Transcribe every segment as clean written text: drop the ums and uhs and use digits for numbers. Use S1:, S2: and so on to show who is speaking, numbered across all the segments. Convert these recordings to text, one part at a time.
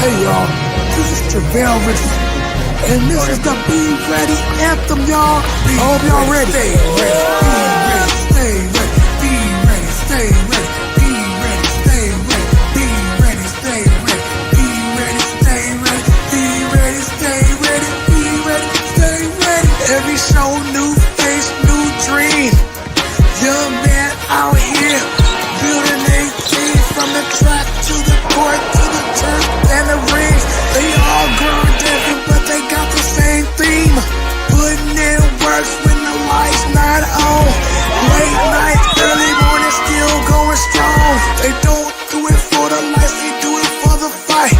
S1: Hey y'all, this is Theron West II, and this is the Be Ready anthem, y'all. I hope y'all ready. Stay ready, be ready, stay ready, be ready, stay ready, be ready, stay ready, be ready, stay ready, be ready, stay ready, be ready, stay ready. Every show, new face, new dream. Young man out here building a team from the track to the court to the turf and the rings. They all grown different, but they got the same theme. Putting in work when the lights not on. Late nights, early morning, still going strong. They don't do it for the lights, they do it for the fight.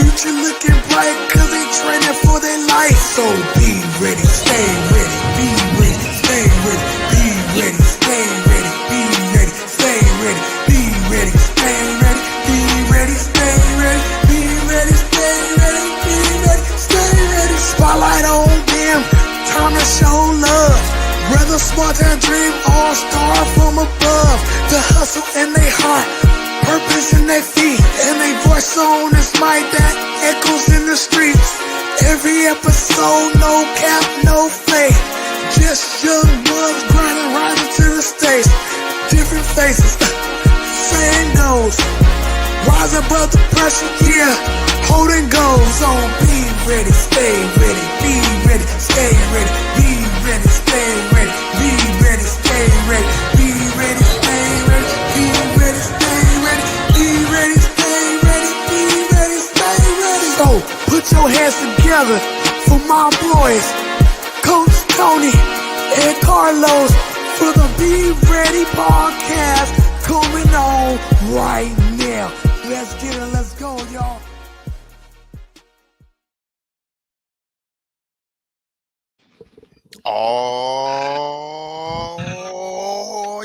S1: Future looking bright, cause they training for their life. So be ready, stay ready, be ready, stay ready, be ready, stay ready, be ready, stay ready, be ready, stay ready, be ready, stay ready, be ready, stay ready, be ready, stay ready. Spotlight on them, time to show love. Rather smart than dream, all star from above. The hustle in their heart, purpose in their feet, and they voice on this mic that echoes in the streets. Every episode, no cap, no fake. Just young bugs grinding right into the stage. Different faces, same goals. Rise above the pressure, yeah. Holding goals on. Be ready, stay ready, be ready, stay ready, be ready, stay ready, be ready, stay ready, be ready, stay ready, be ready, stay ready, be ready, stay ready, be ready, stay ready. So put your hands together for my boys, Coach Tony and Carlos, for the Be Ready podcast coming on right now. Let's get it, let's go, y'all.
S2: Oh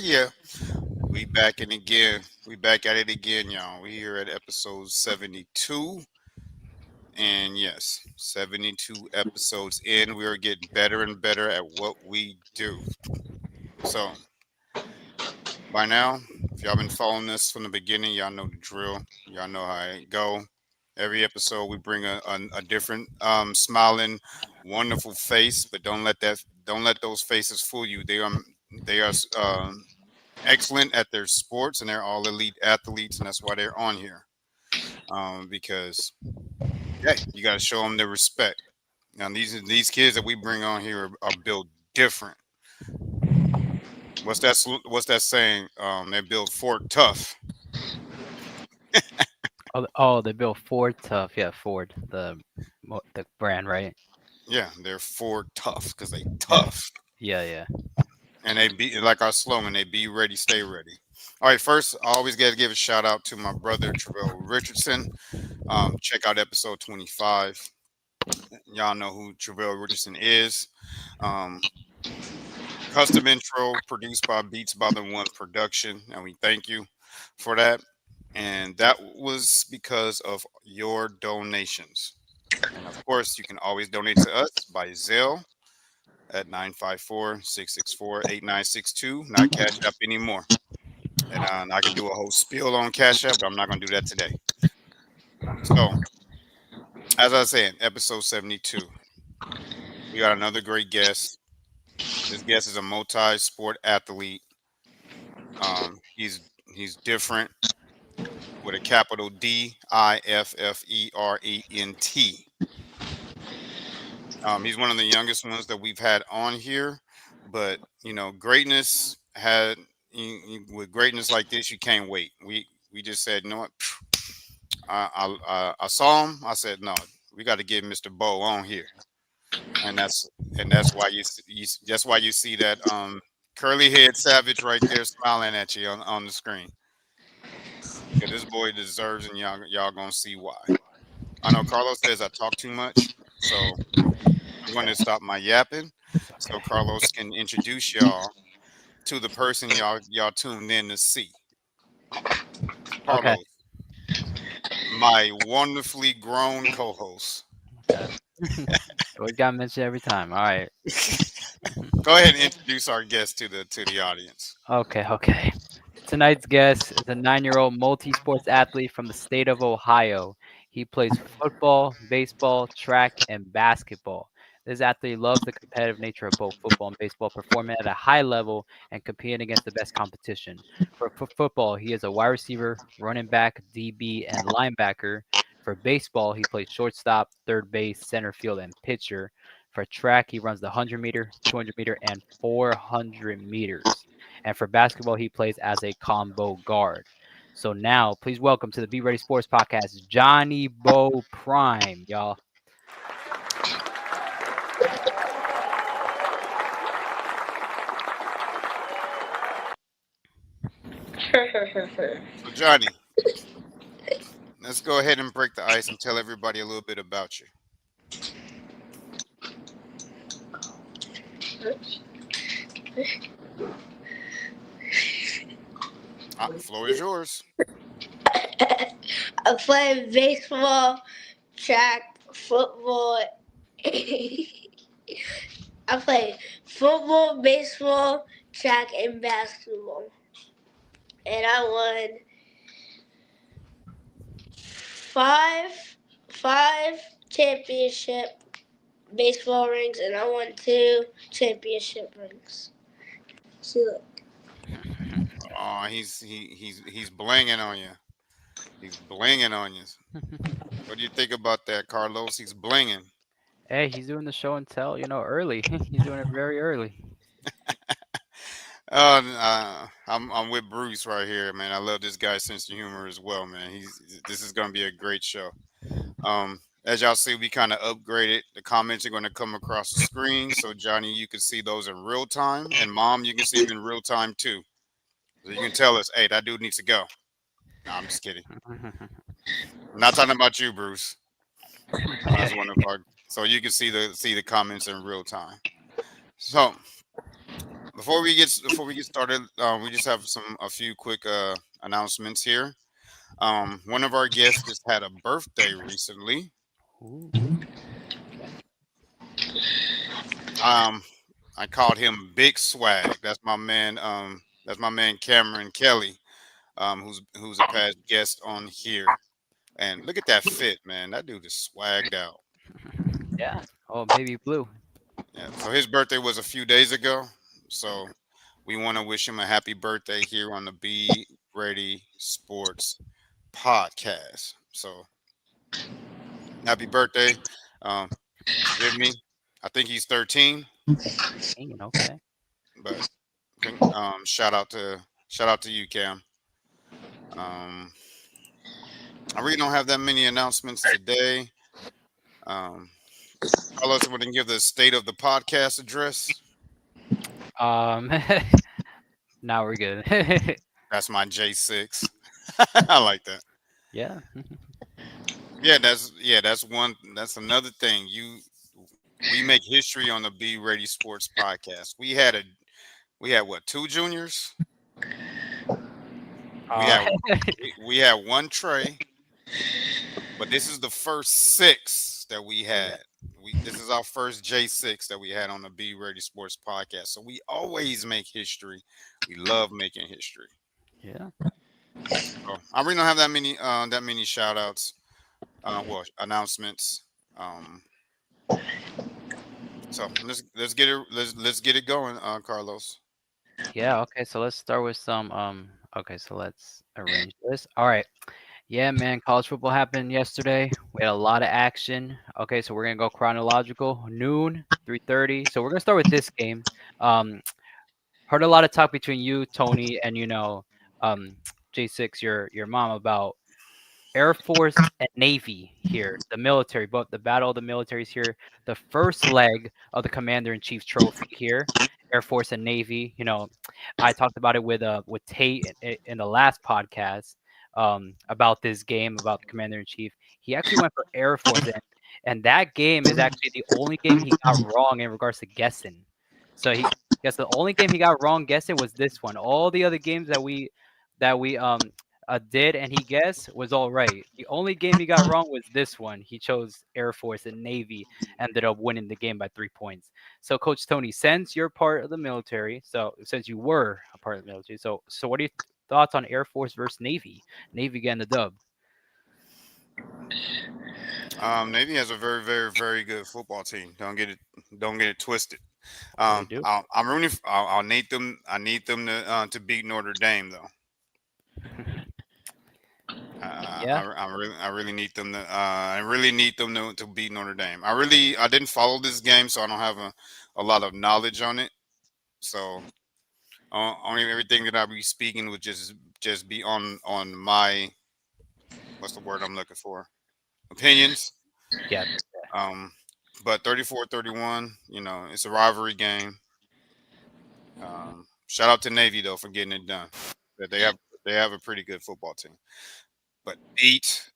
S2: yeah, we back in again. We back at it again, y'all. We here at episode 72, and yes, 72 episodes in. We are getting better and better at what we do. So by now, if y'all been following us from the beginning, y'all know the drill. Y'all know how it go. Every episode we bring a different smiling, wonderful face, but don't let those faces fool you. They are excellent at their sports, and they're all elite athletes, and that's why they're on here. Because hey, you got to show them the respect. Now these kids that we bring on here are built different. What's that saying? They build Fort tough.
S3: They built Ford Tough. Yeah, Ford, the brand, right?
S2: Yeah, they're Fort tough because they
S3: Yeah,
S2: tough.
S3: yeah, yeah.
S2: And they be like our slogan, they be ready, stay ready. All right, first, I always got to give a shout out to my brother, Travell Richardson. Check out episode 25. Y'all know who Travell Richardson is. Um, Custom intro produced by Beats by the One Production. And we thank you for that. And that was because of your donations. And of course, you can always donate to us by Zelle at 954-664-8962. Not Cash App anymore. And I can do a whole spiel on Cash App, but I'm not going to do that today. So, as I was saying, episode 72, we got another great guest. This guest is a multi-sport athlete. He's different with a capital DIFFERENT. He's one of the youngest ones that we've had on here, but greatness with greatness like this, you can't wait. We just said, you know what? I saw him. I said, no, we got to get Mr. Bo on here, and that's why that's why you see that curly head savage right there smiling at you on the screen. Because this boy deserves, and y'all gonna see why. I know Carlos says I talk too much, so I'm going to stop my yapping so Carlos can introduce y'all to the person y'all tuned in to see.
S3: Okay.
S2: Carlos, my wonderfully grown co-host.
S3: Okay. We got mentioned every time. All right.
S2: Go ahead and introduce our guest to the audience.
S3: Okay. Tonight's guest is a 9-year-old multi-sports athlete from the state of Ohio. He plays football, baseball, track, and basketball. This athlete loves the competitive nature of both football and baseball, performing at a high level and competing against the best competition. For football, he is a wide receiver, running back, DB, and linebacker. For baseball, he plays shortstop, third base, center field, and pitcher. For track, he runs the 100-meter, 200-meter, and 400 meters. And for basketball, he plays as a combo guard. So now, please welcome to the Be Ready Sports Podcast, Johnny Bo Prime, y'all.
S2: So Johnny, let's go ahead and break the ice and tell everybody a little bit about you. Floor is yours.
S4: I play baseball, track, football. I play football, baseball, track, and basketball. And I won five championship baseball rings, and I won 2 championship rings. See, look.
S2: Oh, he's blinging on you. He's blinging on you. What do you think about that, Carlos? He's blinging.
S3: Hey, he's doing the show and tell, early. He's doing it very early.
S2: I'm with Bruce right here, man. I love this guy's sense of humor as well, man. This is gonna be a great show. As y'all see, we kind of upgraded. The comments are going to come across the screen, so Johnny, you can see those in real time, and Mom, you can see them in real time too. So you can tell us, hey, that dude needs to go. No, I'm just kidding. I'm not talking about you, Bruce. That's one of our. So you can see the comments in real time. So before we get started, we just have a few quick announcements here. One of our guests just had a birthday recently.
S3: Ooh,
S2: I called him Big Swag. That's my man. That's my man Cameron Kelly. Who's a past guest on here. And look at that fit, man. That dude is swagged out.
S3: yeah. Oh, baby blue.
S2: Yeah. So his birthday was a few days ago. So we want to wish him a happy birthday here on the Be Ready Sports podcast. So happy birthday. Forgive me. I think he's 13,
S3: Okay.
S2: but shout out to you, Cam. I really don't have that many announcements today. Carlos, want to give the state of the podcast address?
S3: Um, now we're good.
S2: That's my J6. I like that.
S3: Yeah.
S2: That's another thing. We make history on the Be Ready Sports podcast. We had what, 2 juniors? We had 1 Trey, but this is the first 6 that we had. This is our first J6 that we had on the Be Ready Sports podcast. So we always make history. We love making history.
S3: Yeah.
S2: So I really don't have that many shout outs, announcements. So let's get it going, Carlos.
S3: Yeah. Okay. So let's start with some. Okay. So let's arrange this. All right. Yeah, man. College football happened yesterday. We had a lot of action. Okay. So we're gonna go chronological. Noon, 3:30. So we're gonna start with this game. Heard a lot of talk between you, Tony, and J6, your mom, about Air Force and Navy here, the military, but the battle of the militaries here, the first leg of the Commander in Chief trophy here, Air Force and Navy. I talked about it with Tate in the last podcast about this game, about the Commander in Chief. He actually went for Air Force, and that game is actually the only game he got wrong in regards to guessing. So he guess the only game he got wrong guessing was this one. All the other games that we did and he guessed was all right. The only game he got wrong was this one. He chose Air Force and Navy, ended up winning the game by 3 points. So, Coach Tony, since you're part of the military, so since you were a part of the military, so what are your thoughts on Air Force versus Navy? Navy getting the dub.
S2: Navy has a very, very, very good football team. Don't get it twisted.
S3: They do.
S2: I'm rooting. I'll need them. I need them to beat Notre Dame though.
S3: Yeah.
S2: I really need them to. I really need them to beat Notre Dame. I didn't follow this game, so I don't have a lot of knowledge on it. So only everything that I'll be speaking would just be on my, what's the word I'm looking for, opinions.
S3: Yeah.
S2: Um, but 34-31, it's a rivalry game. Shout out to Navy though for getting it done. That they have a pretty good football team. But beat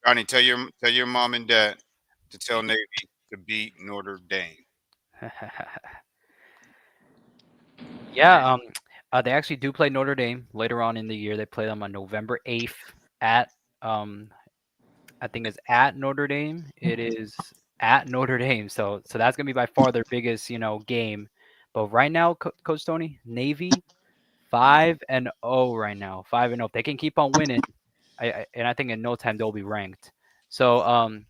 S2: Johnny, tell your mom and dad to tell Navy to beat Notre Dame.
S3: Yeah. They actually do play Notre Dame later on in the year. They play them on November 8th at um I think it's at Notre Dame. It is at Notre Dame. So that's gonna be by far their biggest, game. But right now, Coach Tony, Navy 5-0 right now. 5-0. If they can keep on winning, and I think in no time they'll be ranked. So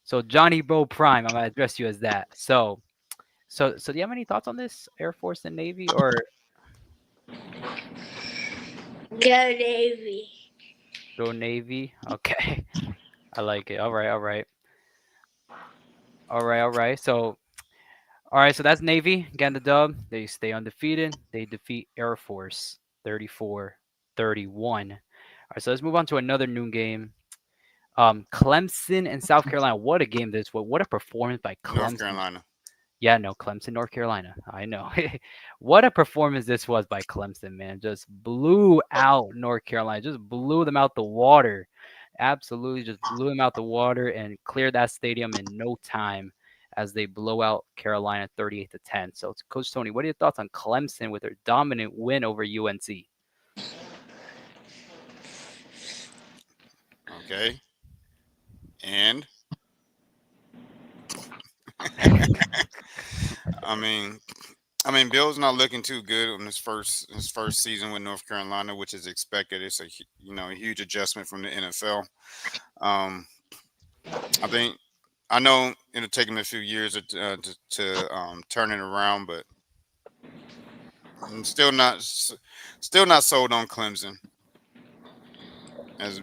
S3: so Johnny Bo Prime, I'm gonna address you as that. So do you have any thoughts on this Air Force and Navy or
S4: Go Navy.
S3: go Navy? Okay, I like it. All right, all right, all right, all right. All right, so that's Navy getting the dub. They stay undefeated. They defeat Air Force 34-31. All right, so let's move on to another noon game. Clemson and South Carolina. What a game this was. What a performance by
S2: North
S3: Clemson.
S2: Carolina.
S3: Yeah, no, Clemson, North Carolina. I know. What a performance this was by Clemson, man. Just blew out North Carolina. Just blew them out the water. Absolutely just blew them out the water and cleared that stadium in no time as they blow out Carolina 38-10. So, Coach Tony, what are your thoughts on Clemson with their dominant win over UNC?
S2: Okay. And I mean, Bill's not looking too good on his first season with North Carolina, which is expected. It's a huge adjustment from the NFL. Um, I think I know it'll take him a few years to turn it around, but I'm still not sold on Clemson as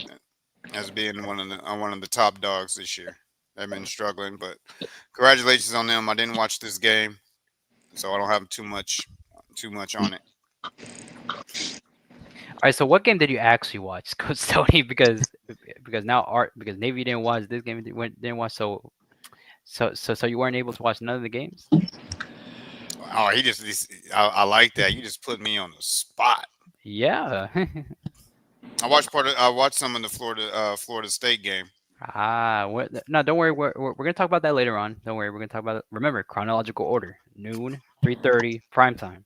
S2: as being one of the top dogs this year. They've been struggling, but congratulations on them. I didn't watch this game, so I don't have too much on it.
S3: All right, so what game did you actually watch, Coach Tony? Because now Art because Navy didn't watch this game didn't watch so you weren't able to watch none of the games.
S2: Oh, I like that. You just put me on the spot.
S3: Yeah.
S2: I watched some of the Florida State game.
S3: No, don't worry. We're gonna talk about that later on. Don't worry. We're gonna talk about it. Remember, chronological order: noon, 3:30, prime time,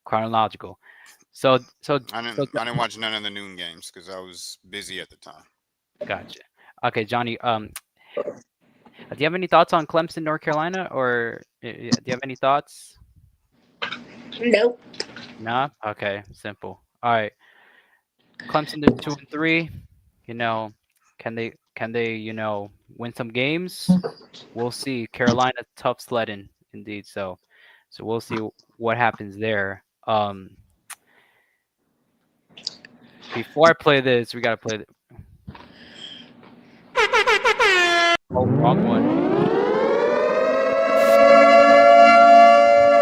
S3: chronological.
S2: I didn't watch none of the noon games because I was busy at the time.
S3: Gotcha. Okay, Johnny. Do you have any thoughts on Clemson, North Carolina, or do you have any thoughts?
S4: Nope.
S3: Nah. Okay, simple. All right. Clemson is 2-3. You know, can they win some games? We'll see. Carolina tough sledding indeed. So we'll see what happens there. Before I play this, we gotta play. Oh, wrong one.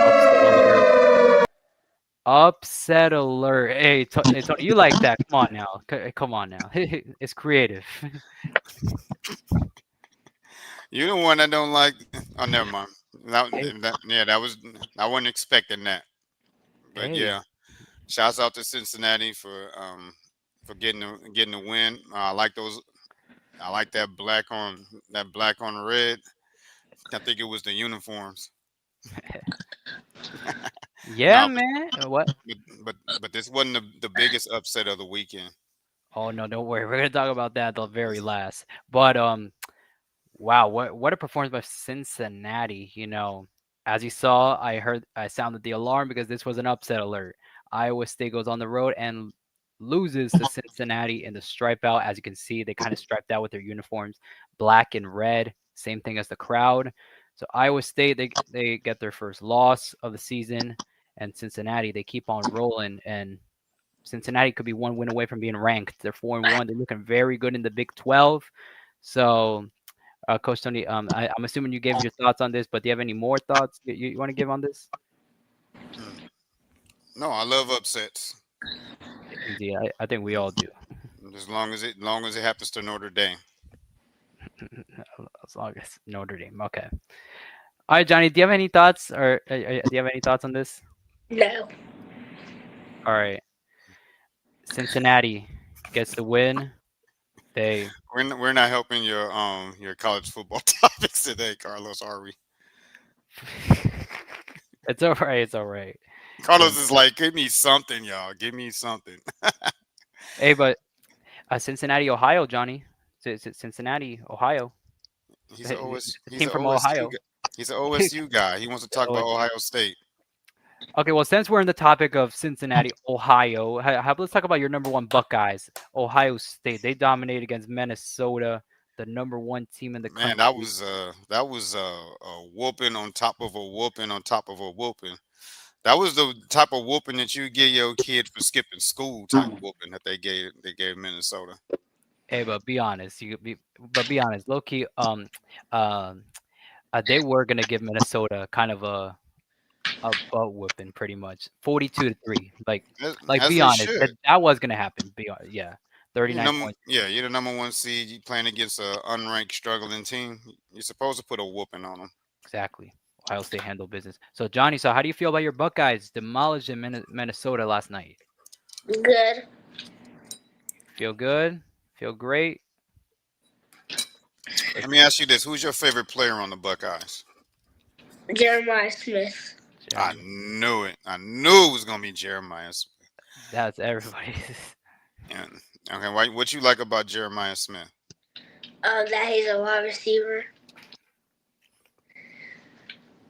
S3: Upset alert. Upset alert. Hey, hey, Tony, you like that? Come on now. Come on now. It's creative.
S2: You're the one that don't like. Oh, never mind.
S3: Hey,
S2: Yeah, I wasn't expecting that. But
S3: hey.
S2: yeah, shouts out to Cincinnati for getting the win. I like those. I like that black on red. I think it was the uniforms.
S3: Yeah,
S2: No,
S3: man. What?
S2: but this wasn't the biggest upset of the weekend.
S3: Oh no, don't worry. We're gonna talk about that at the very last. But wow, what a performance by Cincinnati. As you saw, I sounded the alarm because this was an upset alert. Iowa State goes on the road and loses to Cincinnati in the stripe out. As you can see, they kind of striped out with their uniforms, black and red. Same thing as the crowd. So Iowa State, they get their first loss of the season, and Cincinnati, they keep on rolling. And Cincinnati could be one win away from being ranked. They're 4-1. They're looking very good in the Big 12. So, Coach Tony, I'm assuming you gave your thoughts on this, but do you have any more thoughts you want to give on this?
S2: No, I love upsets.
S3: Indeed, I think we all do.
S2: Long as it happens to Notre Dame.
S3: As long as Notre Dame. Okay. All right, Johnny. Do you have any thoughts, or do you have any thoughts on this?
S4: No.
S3: All right. Cincinnati gets the win.
S2: We're not helping your college football topics today, Carlos. Are we?
S3: It's all right. It's all right.
S2: Carlos is like, give me something, y'all. Give me something.
S3: Hey, but Cincinnati, Ohio, Johnny. Cincinnati, Ohio.
S2: He's an
S3: team from Ohio.
S2: He's an OSU guy. He wants to talk about Ohio State.
S3: Okay, well, since we're in the topic of Cincinnati, Ohio, let's talk about your number one Buckeyes, Ohio State. They dominated against Minnesota, the number one team in the country.
S2: Man, that was a whooping on top of a whooping on top of a whooping. That was the type of whooping that you give your kid for skipping school type of whooping that they gave Minnesota.
S3: Hey, but be honest, be honest, low key, they were gonna give Minnesota kind of a butt whooping, pretty much 42-3. Like
S2: As
S3: be honest, that was gonna happen. Yeah, 39 points.
S2: Yeah, you're the number one seed. You playing against an unranked, struggling team. You're supposed to put a whooping on them.
S3: Exactly. Ohio State handled business. So Johnny, how do you feel about your Buckeyes demolishing Minnesota last night?
S4: Good.
S3: Feel good? Feel great?
S2: Let me ask you this: who's your favorite player on the Buckeyes?
S4: Jeremiah Smith.
S2: I knew it. I knew it was gonna be Jeremiah Smith.
S3: That's everybody's.
S2: Yeah. Okay. What you like about Jeremiah Smith?
S4: That he's a wide receiver.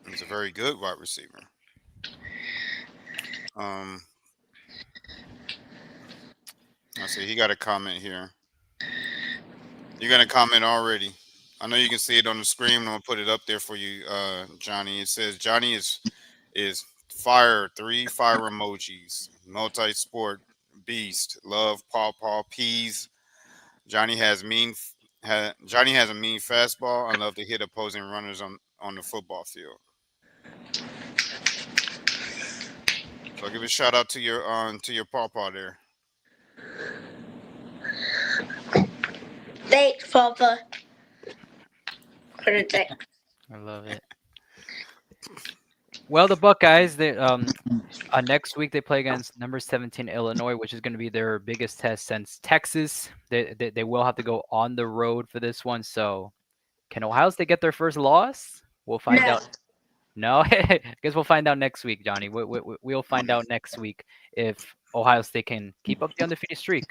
S2: He's a very good wide receiver. I see he got a comment here. You got a comment already. I know you can see it on the screen. I'm gonna put it up there for you, Johnny. It says Johnny is fire. 3 fire emojis. Multi-sport beast. Love paw peas. Johnny has a mean fastball. I love to hit opposing runners on the football field. So give a shout out to your pawpaw there.
S4: Thanks, Papa. For the text.
S3: I love it. Well, the Buckeyes, they next week they play against number 17 Illinois, which is going to be their biggest test since Texas. They will have to go on the road for this one. So, can Ohio State get their first loss? We'll find out. No, I guess we'll find out next week, Johnny. We'll find out next week if Ohio State can keep up the undefeated streak.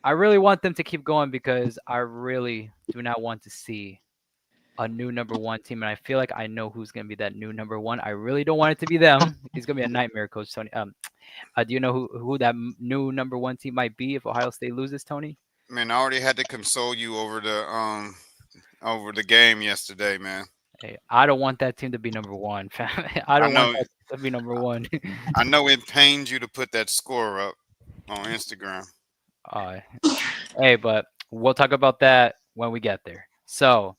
S3: I really want them to keep going because I really do not want to see a new number one team, and I feel like I know who's going to be that new number one. I really don't want it to be them. It's going to be a nightmare, Coach Tony. Do you know who that new number one team might be if Ohio State loses, Tony?
S2: Man, I already had to console you over the game yesterday, man.
S3: Hey, I don't want that team to be number one. I don't want that to be number one.
S2: I know it pains you to put that score up on Instagram.
S3: Hey, but we'll talk about that when we get there. So,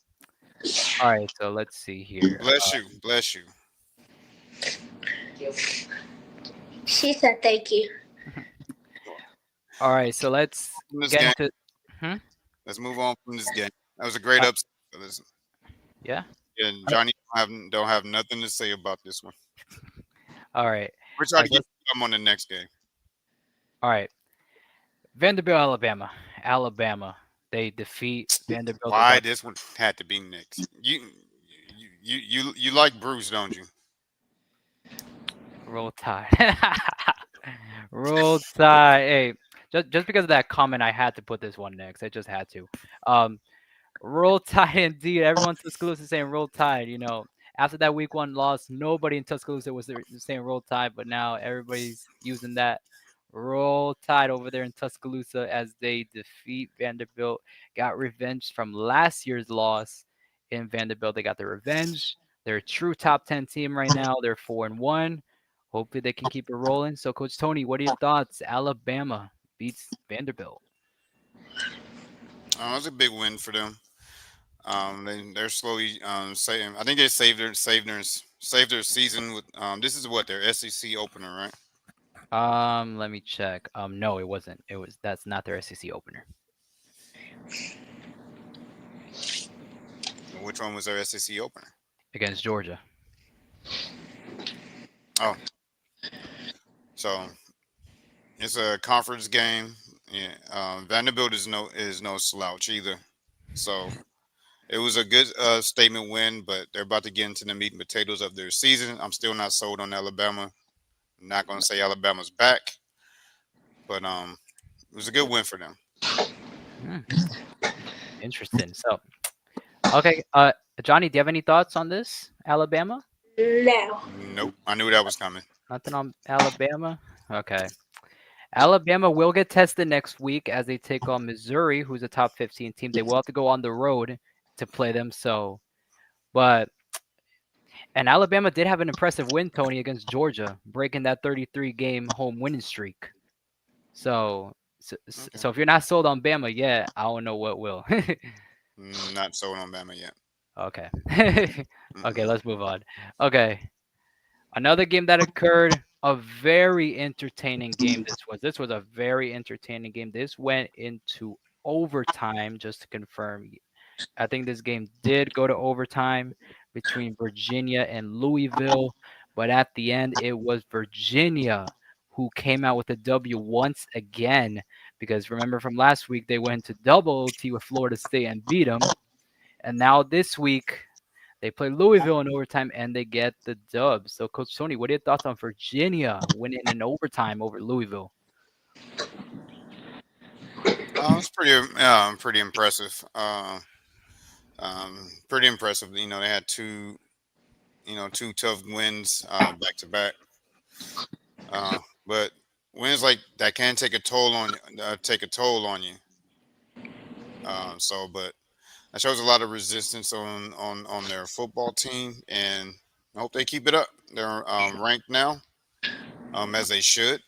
S3: all right. So let's see here.
S2: Bless you. Bless you.
S4: She said thank you.
S3: All right. So let's get into.
S2: Let's move on from this game. That was a great upset.
S3: Yeah.
S2: Yeah, Johnny don't have nothing to say about this one.
S3: All right.
S2: We're trying to get them on the next game.
S3: All right. Vanderbilt, Alabama. They defeat Vanderbilt.
S2: Why this one had to be next? You like Bruce, don't you?
S3: Roll Tide. Roll Tide. Hey, just because of that comment, I had to put this one next. I just had to. Roll Tide indeed. Everyone in Tuscaloosa saying Roll Tide. You know, after that week 1 loss, nobody in Tuscaloosa was saying Roll Tide, but now everybody's using that Roll Tide over there in Tuscaloosa as they defeat Vanderbilt. Got revenge from last year's loss in Vanderbilt. They got their revenge. They're a true top 10 team right now. They're 4-1. Hopefully they can keep it rolling. So, Coach Tony, what are your thoughts? Alabama beats Vanderbilt.
S2: It's a big win for them. They're slowly saying. I think they saved their season with. This is what their SEC opener, right?
S3: Let me check. No, it wasn't. That's not their SEC opener
S2: Which one was their SEC opener?
S3: against Georgia.
S2: Oh, so it's a conference game. Yeah, Vanderbilt is no slouch either. So it was a good statement win, but they're about to get into the meat and potatoes of their season. I'm still not sold on Alabama. I'm not going to say Alabama's back, but it was a good win for them.
S3: Hmm, interesting. So, okay, Johnny, do you have any thoughts on this? Alabama?
S4: No.
S2: Nope, I knew that was coming.
S3: Nothing on Alabama? Okay. Alabama will get tested next week as they take on Missouri, who's a top 15 team. They will have to go on the road to play them. So, but and Alabama did have an impressive win, Tony, against Georgia, breaking that 33 game home winning streak. So, so,
S2: Okay.
S3: so if you're not sold on Bama yet, I don't know what will.
S2: Not sold on Bama yet.
S3: Okay. Okay,
S2: Mm-mm.
S3: let's move on. Okay. Another game that occurred, a very entertaining game this was. This was a very entertaining game. This went into overtime, just to confirm. I think this game did go to overtime between Virginia and Louisville, but at the end, it was Virginia who came out with a W once again. Because remember from last week, they went to double OT with Florida State and beat them. And now this week, they play Louisville in overtime and they get the dub. So, Coach Tony, what are your thoughts on Virginia winning in overtime over Louisville?
S2: It's pretty impressive. Pretty impressive. They had two tough wins back to back. But wins like that can take a toll on you. But that shows a lot of resistance on their football team, and I hope they keep it up. They're ranked now, as they should,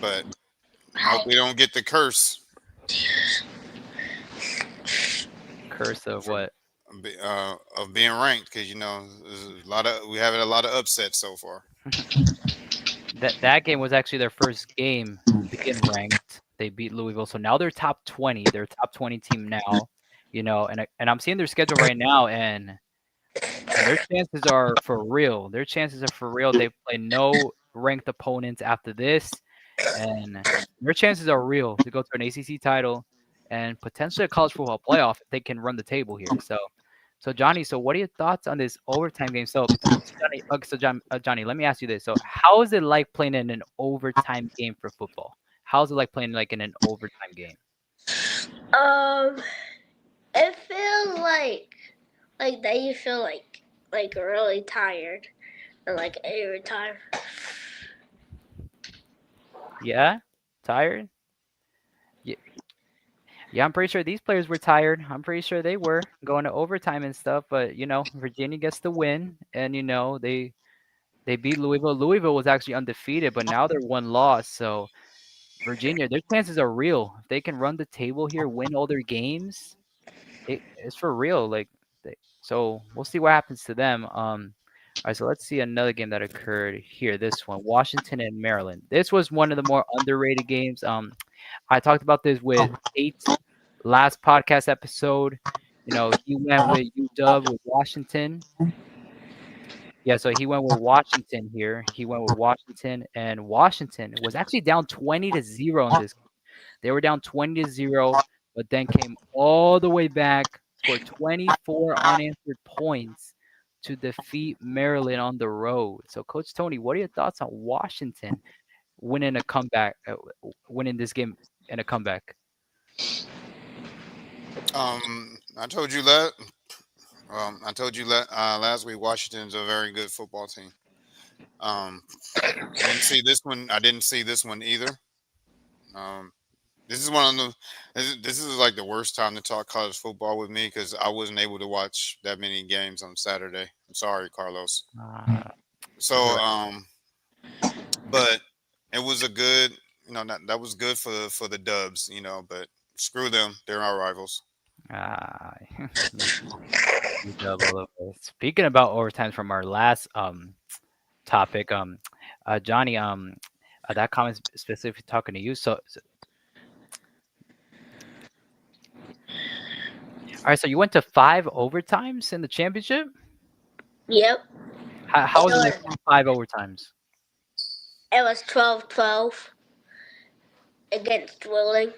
S2: but I hope they don't get the curse
S3: Curse of
S2: for
S3: what?
S2: of being ranked, because we have a lot of upsets so far.
S3: That game was actually their first game being ranked. They beat Louisville, so now they're top 20. They're a top 20 team now, and I'm seeing their schedule right now, and their chances are for real. Their chances are for real. They play no ranked opponents after this, and their chances are real to go to an ACC title and potentially a college football playoff if they can run the table here. So Johnny, so what are your thoughts on this overtime game? So Johnny, Johnny, let me ask you this. So how is it like playing in an overtime game for football? How's it like playing like in an overtime game?
S4: Um, it feels like that you feel like really tired or like every time.
S3: Yeah, tired. Yeah, yeah, I'm pretty sure these players were tired. I'm pretty sure they were going to overtime and stuff. But Virginia gets the win, and they beat Louisville. Louisville was actually undefeated, but now they're one loss. So Virginia, their chances are real. If they can run the table here, win all their games, it's for real. So we'll see what happens to them. All right, so let's see another game that occurred here. This one, Washington and Maryland. This was one of the more underrated games. I talked about this with Tate last podcast episode. He went with UW with Washington. Yeah, so he went with Washington here. He went with Washington, and Washington was actually down 20-0 in this. They were down 20-0, but then came all the way back, scored 24 unanswered points to defeat Maryland on the road. So, Coach Tony, what are your thoughts on Washington winning a comeback, winning this game in a comeback?
S2: I told you that. I told you last week Washington's a very good football team. Um, I didn't see this one. I didn't see this one either. Um, this is one of the. This is like the worst time to talk college football with me because I wasn't able to watch that many games on Saturday. I'm sorry, Carlos.
S3: Uh,
S2: So,
S3: it's all
S2: but it was a good. That was good for the Dubs. But screw them. They're our rivals.
S3: right. You dub all the way. Speaking about overtime from our last topic, Johnny, that comment specifically talking to you. So all right, so you went to 5 overtimes in the championship.
S4: Yep.
S3: How was it like 5 overtimes?
S4: It was 12-12 against Willing.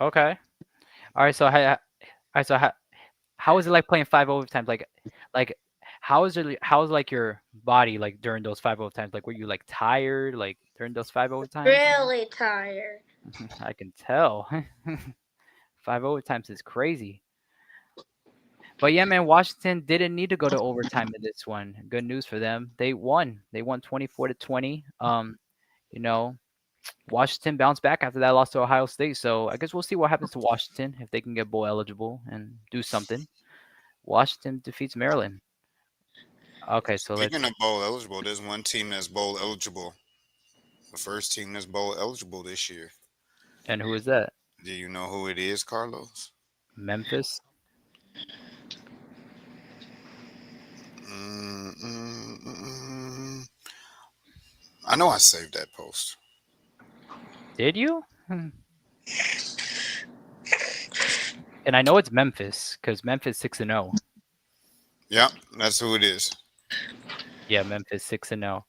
S3: Okay. All right. So all right. So how was it like playing 5 overtimes? Like how was like your body like during those 5 overtimes? Like were you like tired like during those 5 overtimes?
S4: Really tired.
S3: I can tell. 5 overtimes is crazy. But yeah, man, Washington didn't need to go to overtime in this one. Good news for them. They won. They won 24-20. You know, Washington bounced back after that loss to Ohio State. So I guess we'll see what happens to Washington if they can get bowl eligible and do something. Washington defeats Maryland. Okay, so let's.
S2: Speaking of bowl eligible, there's one team that's bowl eligible. The first team that's bowl eligible this year.
S3: And who is that?
S2: Do you know who it is, Carlos?
S3: Memphis.
S2: Mm, mm, mm, mm. I know I saved that post.
S3: Did you? And I know it's Memphis because Memphis 6-0.
S2: Yeah, that's who it is.
S3: Yeah, Memphis 6-0.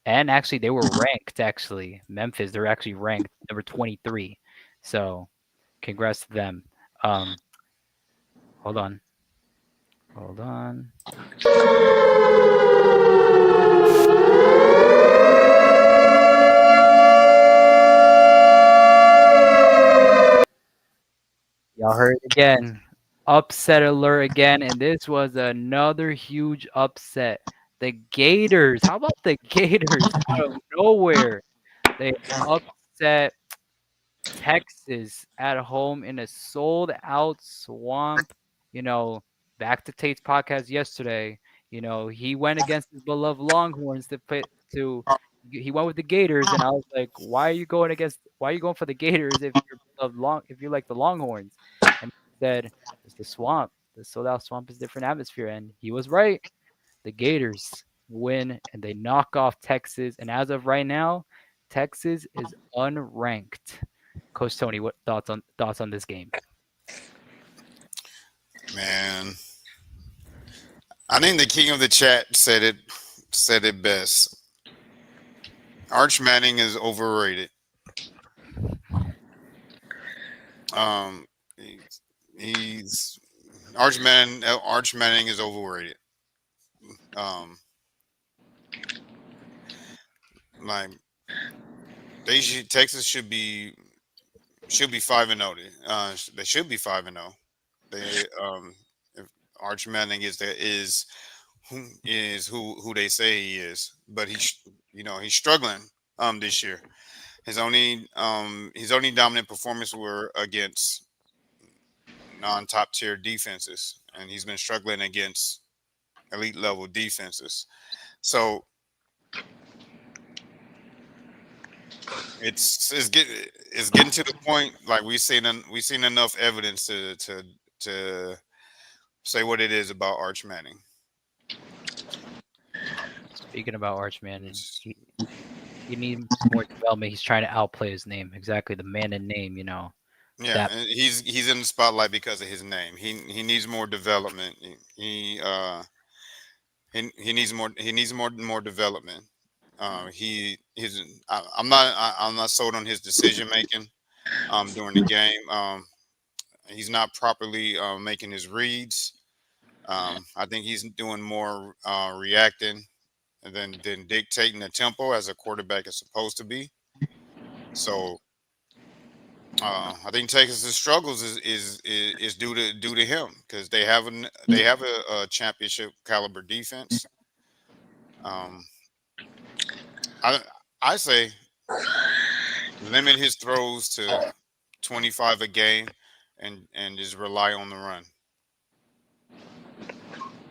S3: And actually, they were ranked. Actually, Memphis, they're actually ranked number 23. So, congrats to them. Hold on. Hold on. Y'all heard it again. Upset alert again, and this was another huge upset. The Gators. How about the Gators out of nowhere? They upset Texas at home in a sold out swamp. You know, back to Tate's podcast yesterday. He went against his beloved Longhorns he went with the Gators, and I was like, why are you going for the Gators if you like the Longhorns? And he said, it's the swamp. The sold out swamp is a different atmosphere. And he was right. The Gators win and they knock off Texas. And as of right now, Texas is unranked. Coach Tony, what thoughts on this game?
S2: Man, I think the king of the chat said it best. Arch Manning is overrated. He's Arch Manning is overrated. Like Texas should be 5-0. They should be 5-0. They if Arch Manning is who they say he is, but he's struggling this year. His only dominant performance were against non-top tier defenses, and he's been struggling against elite level defenses. So it's getting to the point like we've seen enough evidence to say what it is about Arch Manning.
S3: Speaking about Arch Manning, he needs more development. He's trying to outplay his name. Exactly, the man and name.
S2: Yeah, and he's in the spotlight because of his name. He needs more development. He needs more development. I'm not sold on his decision making during the game. He's not properly making his reads. I think he's doing more reacting than dictating the tempo as a quarterback is supposed to be. So I think Texas' struggles is due to him because they have a championship caliber defense. Um, I I say limit his throws to 25 a game, and just rely on the run.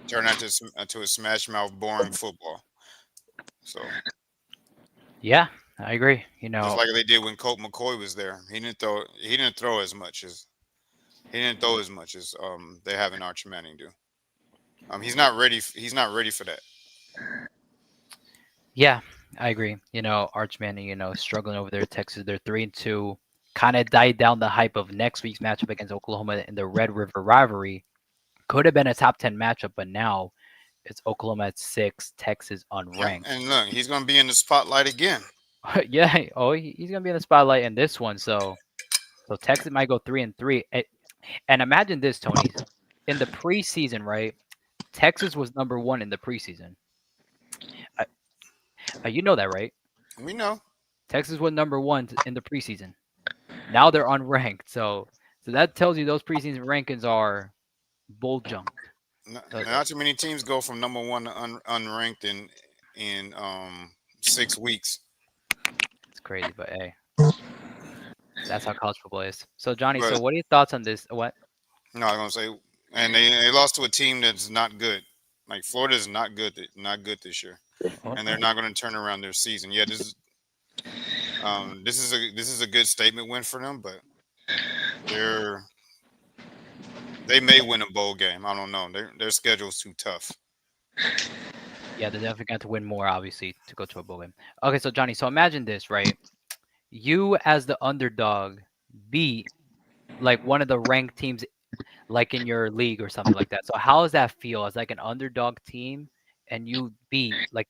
S2: Turn that to a smash mouth, boring football. So
S3: Yeah, I agree.
S2: just like they did when Colt McCoy was there, he didn't throw. He didn't throw as much as they have in Arch Manning do. He's not ready. He's not ready for that.
S3: Yeah, I agree. Arch Manning, struggling over there at Texas. They're 3-2. Kind of died down the hype of next week's matchup against Oklahoma in the Red River rivalry. Could have been a top 10 matchup, but now it's Oklahoma at 6, Texas
S2: Yeah,
S3: unranked.
S2: and look, he's going to be in the spotlight again.
S3: Yeah. Oh, he's gonna be in the spotlight in this one. So Texas might go 3-3. And imagine this, Tony. In the preseason, right? Texas was number 1 in the preseason. You know that, right?
S2: We know.
S3: Texas was number 1 in the preseason. Now they're unranked. So that tells you those preseason rankings are bull junk.
S2: Not too many teams go from number one to unranked in 6 weeks.
S3: It's crazy, but hey, that's how college football is. So Johnny,
S2: But
S3: so what are your thoughts on this? What?
S2: no, I'm gonna say, and they lost to a team that's not good. Like Florida is not good. Not good this year,
S3: What?
S2: and they're not going to turn around their season. Yeah, this is a good statement win for them, but they may win a bowl game. I don't know. Their schedule's too tough.
S3: Yeah, they definitely got to win more, obviously, to go to a bowl game. Okay, so Johnny, so imagine this, right? You as the underdog beat like one of the ranked teams like in your league or something like that. So how does that feel as like an underdog team and you beat like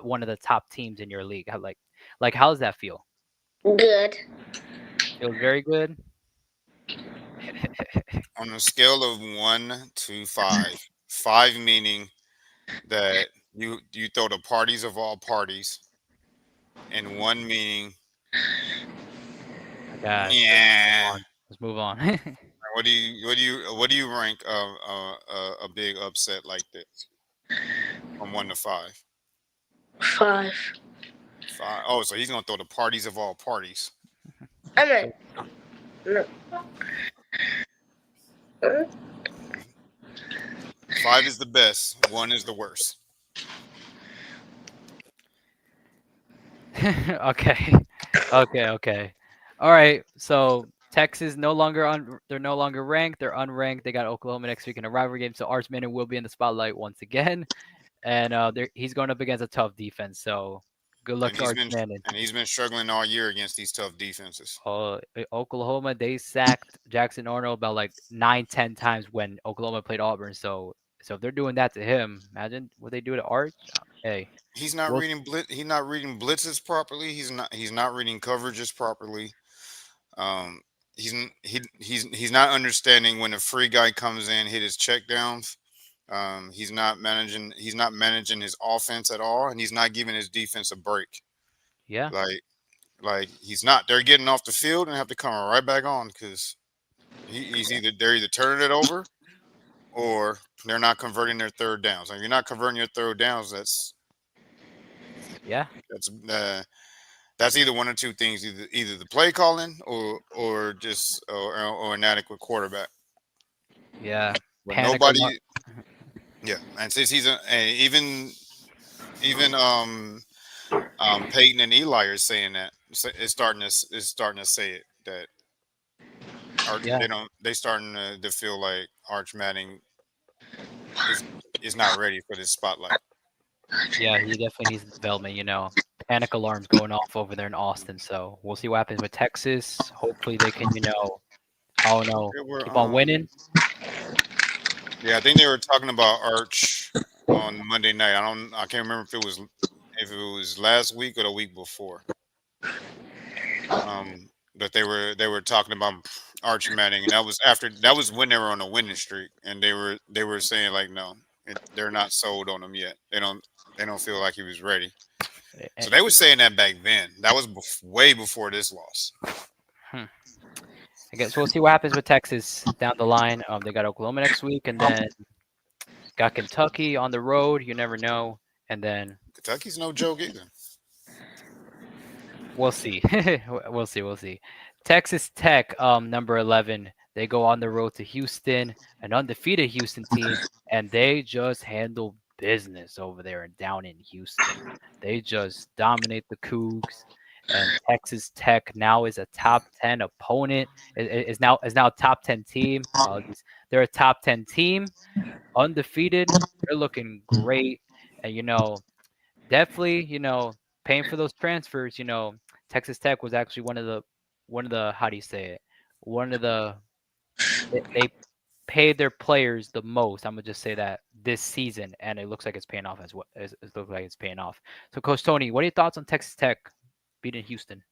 S3: one of the top teams in your league? Like how does that feel?
S4: Good.
S3: Feels very good.
S2: On a scale of 1 to 5, 5 meaning that you throw the parties of all parties, and 1 meaning
S3: Guys,
S2: yeah.
S3: let's move on.
S2: What do you rank a big upset like this from 1 to 5?
S4: 5.
S2: 5. Oh, so he's gonna throw the parties of all parties.
S4: I mean, no.
S2: 5 is the best. 1 is the worst.
S3: Okay. Okay. All right. So Texas they're no longer ranked. They're unranked. They got Oklahoma next week in a rivalry game. So Arch Manning will be in the spotlight once again. And he's going up against a tough defense. So good luck to Arch Manning.
S2: And he's been struggling all year against these tough defenses.
S3: Oklahoma, they sacked Jackson Arnold about like 9-10 times when Oklahoma played Auburn. So if they're doing that to him, imagine what they do to Arch. Hey,
S2: He's not reading He's not reading blitzes properly. He's not reading coverages properly. Um, he's not understanding when a free guy comes in, hit his check downs. He's not managing. He's not managing his offense at all, and he's not giving his defense a break.
S3: yeah.
S2: Like he's not. They're getting off the field and have to come right back on because they're either turning it over or they're not converting their third downs. If you're not converting your third downs, that's either one or two things: either the play calling or just or inadequate quarterback.
S3: Yeah.
S2: But nobody. Yeah, and since even Peyton and Eli are saying that it's starting to say it that they starting to feel like Arch Manning is not ready for this spotlight.
S3: Yeah, he definitely needs development. Panic alarms going off over there in Austin. So we'll see what happens with Texas. Hopefully they can, keep on winning.
S2: Yeah, I think they were talking about Arch on Monday night. I can't remember if it was last week or the week before. But they were talking about Arch Manning, and that was when they were on a winning streak, and they were saying like, no, they're not sold on him yet. They don't feel like he was ready. So they were saying that back then. That was way before this loss.
S3: I guess we'll see what happens with Texas down the line. They got Oklahoma next week, and then got Kentucky on the road. You never know. And then
S2: Kentucky's no joke either.
S3: We'll see. We'll see. We'll see. Texas Tech, number 11. They go on the road to Houston, an undefeated Houston team, and they just handle business over there and down in Houston. They just dominate the Cougs, and Texas Tech now is a top 10 opponent. Is now a top 10 team. Apologies. They're a top 10 team, undefeated. They're looking great, and definitely, paying for those transfers. Texas Tech was actually one of the how do you say it? One of the they paid their players the most. I'm gonna just say that this season, and it looks like it's paying off as well. It looks like it's paying off. So, Coach Tony, what are your thoughts on Texas Tech beating Houston?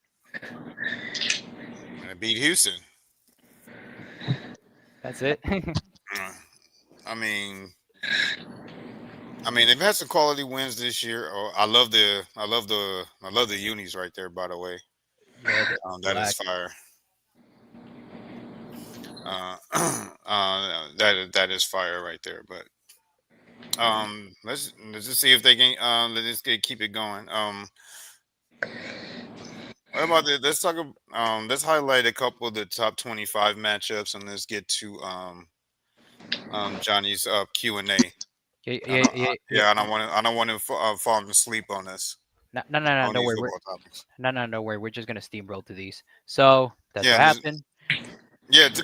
S2: And it beat Houston.
S3: That's it.
S2: Uh, I mean, they've had some quality wins this year. Oh, I love the unis right there. By the way,
S3: Yeah,
S2: that is
S3: black.
S2: fire. That is fire right there. But let's just see if they can keep it going. What about the, let's talk. Let's highlight a couple of the top 25 matchups, and let's get to Johnny's Q&A.
S3: Yeah,
S2: I
S3: yeah,
S2: don't,
S3: yeah, yeah.
S2: yeah, I don't want to fall asleep on this
S3: No, no, no, no,
S2: on
S3: no
S2: these
S3: worry.
S2: football topics.
S3: No worry. We're just gonna steamroll through these. So that's
S2: Yeah,
S3: what happened.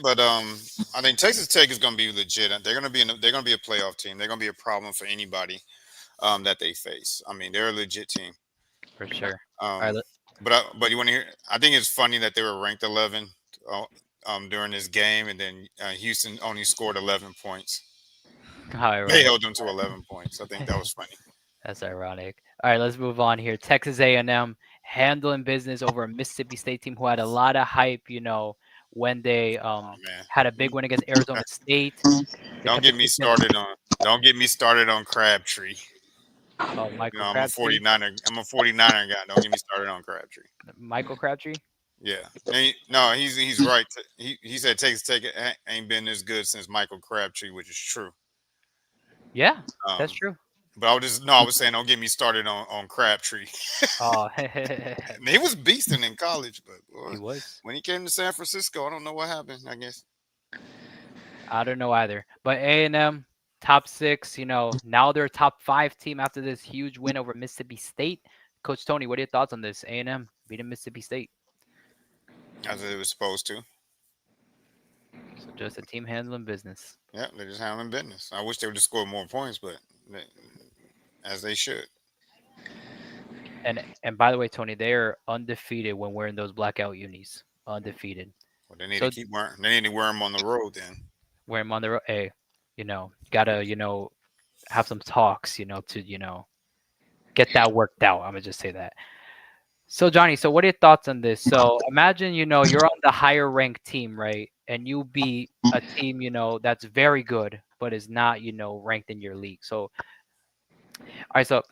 S2: but I think Texas Tech is going to be legit. They're going to they're going to be a playoff team. They're going to be a problem for anybody that they face. I mean, they're a legit team.
S3: For sure. All right.
S2: Um, but you want to hear? I think it's funny that they were ranked 11 during this game, and then Houston only scored 11 points.
S3: How
S2: They
S3: ironic.
S2: held them to 11 points. I think that was funny.
S3: That's ironic. All right, let's move on here. Texas A&M handling business over a Mississippi State team who had a lot of hype, when they
S2: Oh man,
S3: had a big win against Arizona State. They
S2: don't
S3: kept
S2: get
S3: it
S2: me
S3: consistent.
S2: started on Crabtree.
S3: Oh, Michael
S2: I'm a
S3: Crabtree.
S2: 49er. I'm a 49er guy. Don't get me started on Crabtree.
S3: Michael Crabtree.
S2: Yeah. No, he's right. He said Texas Tech ain't been this good since Michael Crabtree, which is true.
S3: Yeah, that's
S2: Um,
S3: true.
S2: but I was saying don't get me started on Crabtree.
S3: Oh,
S2: He was beasting in college, but
S3: he
S2: boy,
S3: was.
S2: when he came to San Francisco, I don't know what happened. I guess
S3: I don't know either. But A&M top 6. Now they're a top 5 team after this huge win over Mississippi State. Coach Tony, what are your thoughts on this? A&M beating Mississippi State.
S2: as it was supposed to.
S3: So just a team handling business.
S2: Yeah, they're just handling business. I wish they would have scored more points, but as they should.
S3: And by the way, Tony, they are undefeated when wearing those blackout unis. Undefeated.
S2: Well, they need to
S3: So
S2: keep wearing. They need to wear them on the road then.
S3: wear them on the road. Hey, gotta have some talks. To get that worked out. I'm gonna just say that. So Johnny, so what are your thoughts on this? So imagine you're on the higher ranked team, right? And you beat a team that's very good, but is not ranked in your league. So all right, so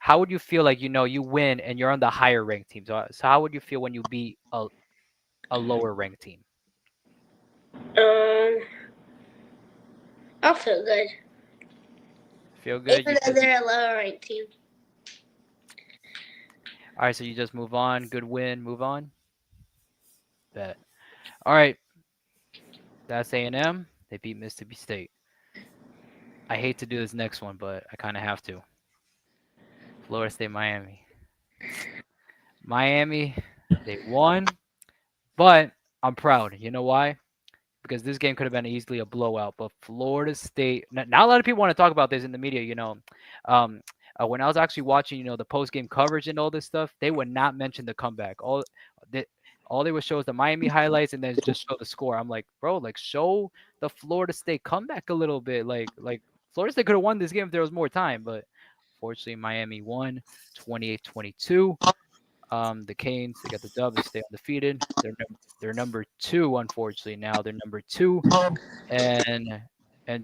S3: how would you feel like you win and you're on the higher ranked team? So how would you feel when you beat a lower ranked team?
S4: Um, I'll feel good.
S3: Feel good?
S4: Even though they're a lower ranked team.
S3: All right, so you just move on. Good win. Move on. Bet. All right. That's A&M. They beat Mississippi State. I hate to do this next one, but I kind of have to. Florida State, Miami. Miami, they won, but I'm proud. You know why? Because this game could have been easily a blowout. But Florida State, not a lot of people want to talk about this in the media. When I was actually watching, the post game coverage and all this stuff, they would not mention the comeback. All they would show is the Miami highlights and then just show the score. I'm like, bro, like show the Florida State comeback a little bit. Like Florida State could have won this game if there was more time, but fortunately Miami won 28-22. The Canes, they got the dub. They stay undefeated. They're number 2, unfortunately. Now they're number 2, and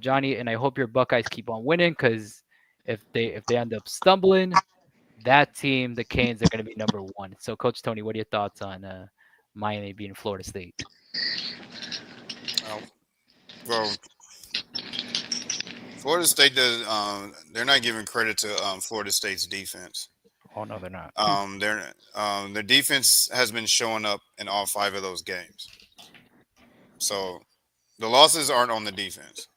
S3: Johnny, and I hope your Buckeyes keep on winning because if they end up stumbling, that team, the Canes, are going to be number 1. So, Coach Tony, what are your thoughts on Miami beating Florida State?
S2: Well, Florida State does. They're not giving credit to Florida State's defense.
S3: Oh no, they're not.
S2: Their defense has been showing up in all five of those games. So the losses aren't on the defense.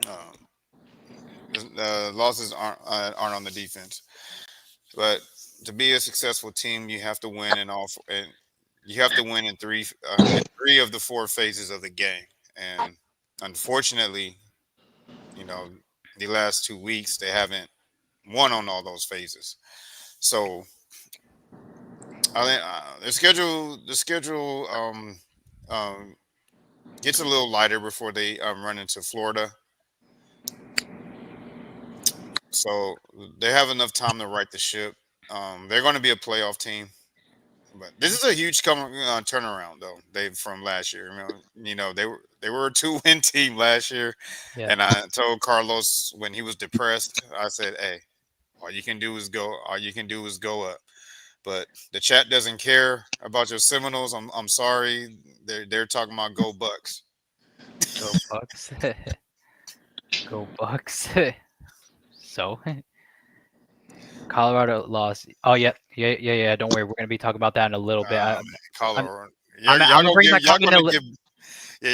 S2: Um, the losses aren't on the defense. But to be a successful team, you have to win and you have to win in three of the four phases of the game. And unfortunately, you know, the last 2 weeks they haven't won on all those phases. So I think the schedule um, gets a little lighter before they run into Florida. So they have enough time to right the ship. They're going to be a playoff team. But this is a huge turnaround, though. They from last year. They were a 2-win team last year,
S3: Yeah.
S2: and I told Carlos when he was depressed, I said, "Hey, all you can do is go. All you can do is go up." But the chat doesn't care about your Seminoles. I'm sorry. They're talking about go Bucks.
S3: Go Bucks. Go Bucks. So Colorado lost. Oh yeah. Don't worry, we're gonna be talking about that in a little bit.
S2: Colorado.
S3: I'm gonna bring that comment in.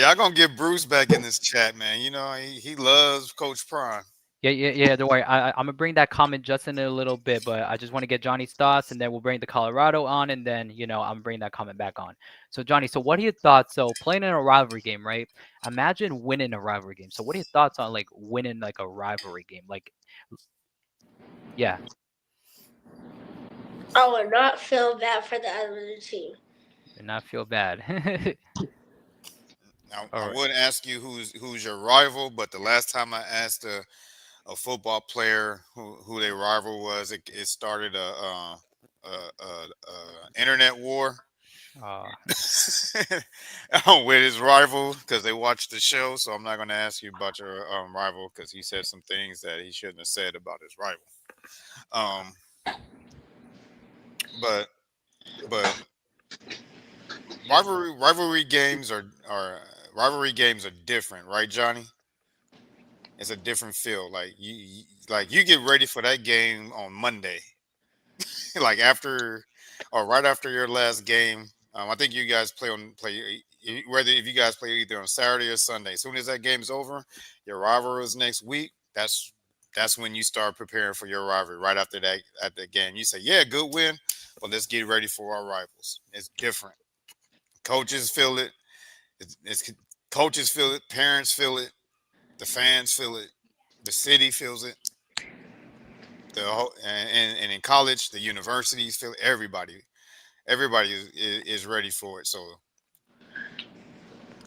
S2: Y'all gonna get Bruce back in this chat, man. You know he loves Coach Prime.
S3: Yeah. Don't worry. I'm gonna bring that comment just in a little bit, but I just want to get Johnny's thoughts, and then we'll bring the Colorado on, and then I'm gonna bring that comment back on. So Johnny, so what are your thoughts? So playing in a rivalry game, right? Imagine winning a rivalry game. So what are your thoughts on like winning like a rivalry game? Like, yeah,
S4: I would not feel bad for the other team.
S3: and not feel bad.
S2: Now,
S3: All
S2: I
S3: right.
S2: would ask you who's your rival, but the last time I asked a football player who their rival was, it started a internet war
S3: Uh,
S2: with his rival because they watched the show. So I'm not going to ask you about your rival because he said some things that he shouldn't have said about his rival. Um, but but rivalry games are rivalry games are different, right, Johnny? It's a different feel. Like you get ready for that game on Monday, like after or right after your last game. I think you guys whether if you guys play either on Saturday or Sunday. As soon as that game's over, your rivalry is next week. That's when you start preparing for your rivalry. Right after that at the game, you say, "Yeah, good win, but let's get ready for our rivals." It's different. Coaches feel it. It's coaches feel it. Parents feel it. The fans feel it. The city feels it. And in college, the universities feel it. Everybody is ready for it. So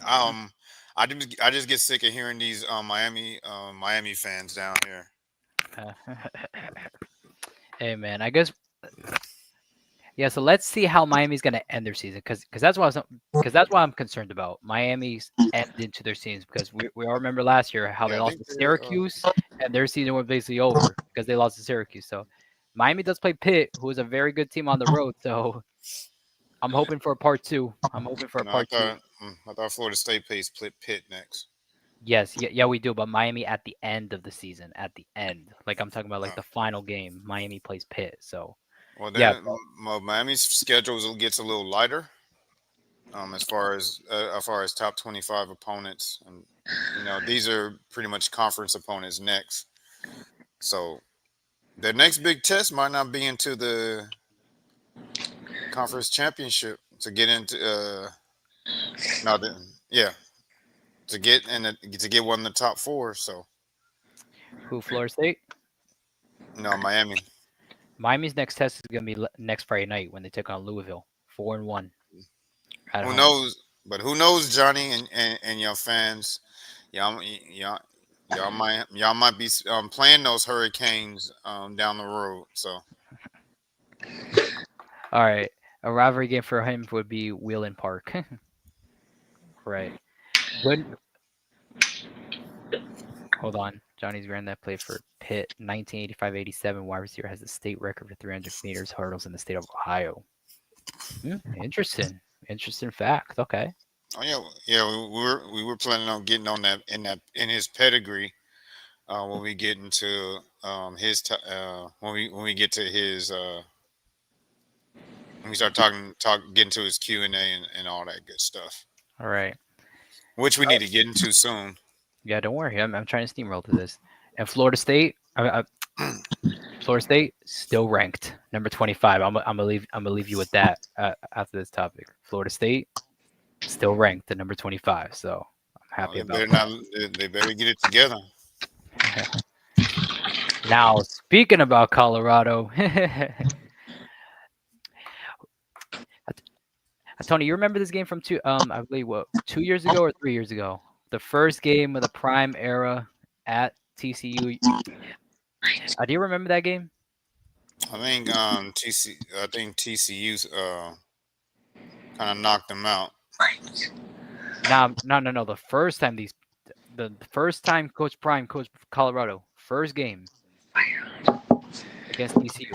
S2: um, I just get sick of hearing these Miami fans down here.
S3: hey man, I guess yeah. So let's see how Miami's gonna end their season, because that's what I'm concerned about. Miami's end into their seasons, because we all remember last year how they
S2: Yeah, I
S3: lost
S2: think
S3: to
S2: they're.
S3: Syracuse, and their season was basically over because they lost to Syracuse. So Miami does play Pitt, who is a very good team on the road. So I'm hoping for a part two. I'm hoping for a
S2: No,
S3: part two.
S2: I thought Florida State plays Pitt next.
S3: Yes, yeah, we do. But Miami at the end of the season, at the end, like I'm talking about, like
S2: No.
S3: the final game, Miami plays Pitt. So
S2: Well,
S3: yeah,
S2: Miami's schedule gets a little lighter. As far as top 25 opponents, and these are pretty much conference opponents next. So the next big test might not be into the conference championship to get into no the, yeah to get one of the top four. So
S3: who Florida State?
S2: no, Miami.
S3: Miami's next test is gonna be next Friday night when they take on Louisville, 4-1 at
S2: Who
S3: home.
S2: knows? But who knows, Johnny and your fans, y'all might be playing those Hurricanes down the road. So
S3: All right, a rivalry game for him would be Wheeling Park. right. Good. Hold on. Johnny's granddad played for Pitt, 1985-87. Wide receiver has the state record for 300 meters hurdles in the state of Ohio. Interesting. Interesting fact. Okay.
S2: Oh yeah, yeah. We were planning on getting on in his pedigree when we get into when we get to his when we start getting to his Q&A and all that good stuff,
S3: All right.
S2: which we need to get into soon.
S3: Yeah, don't worry. I'm trying to steamroll to this. And Florida State, Florida State still ranked number 25. I'm gonna leave you with that after this topic. Florida State still ranked at number 25. So I'm
S2: Oh,
S3: happy
S2: they
S3: about
S2: better not. They better get it together.
S3: that. Now, speaking about Colorado, Tony, you remember this game from I believe what 2 years ago or 3 years ago? The first game of the prime era at TCU. Do you remember that game?
S2: I think TCU's kind of knocked them out.
S3: No, no, no, no. The first time Coach Prime coached Colorado, first game against TCU.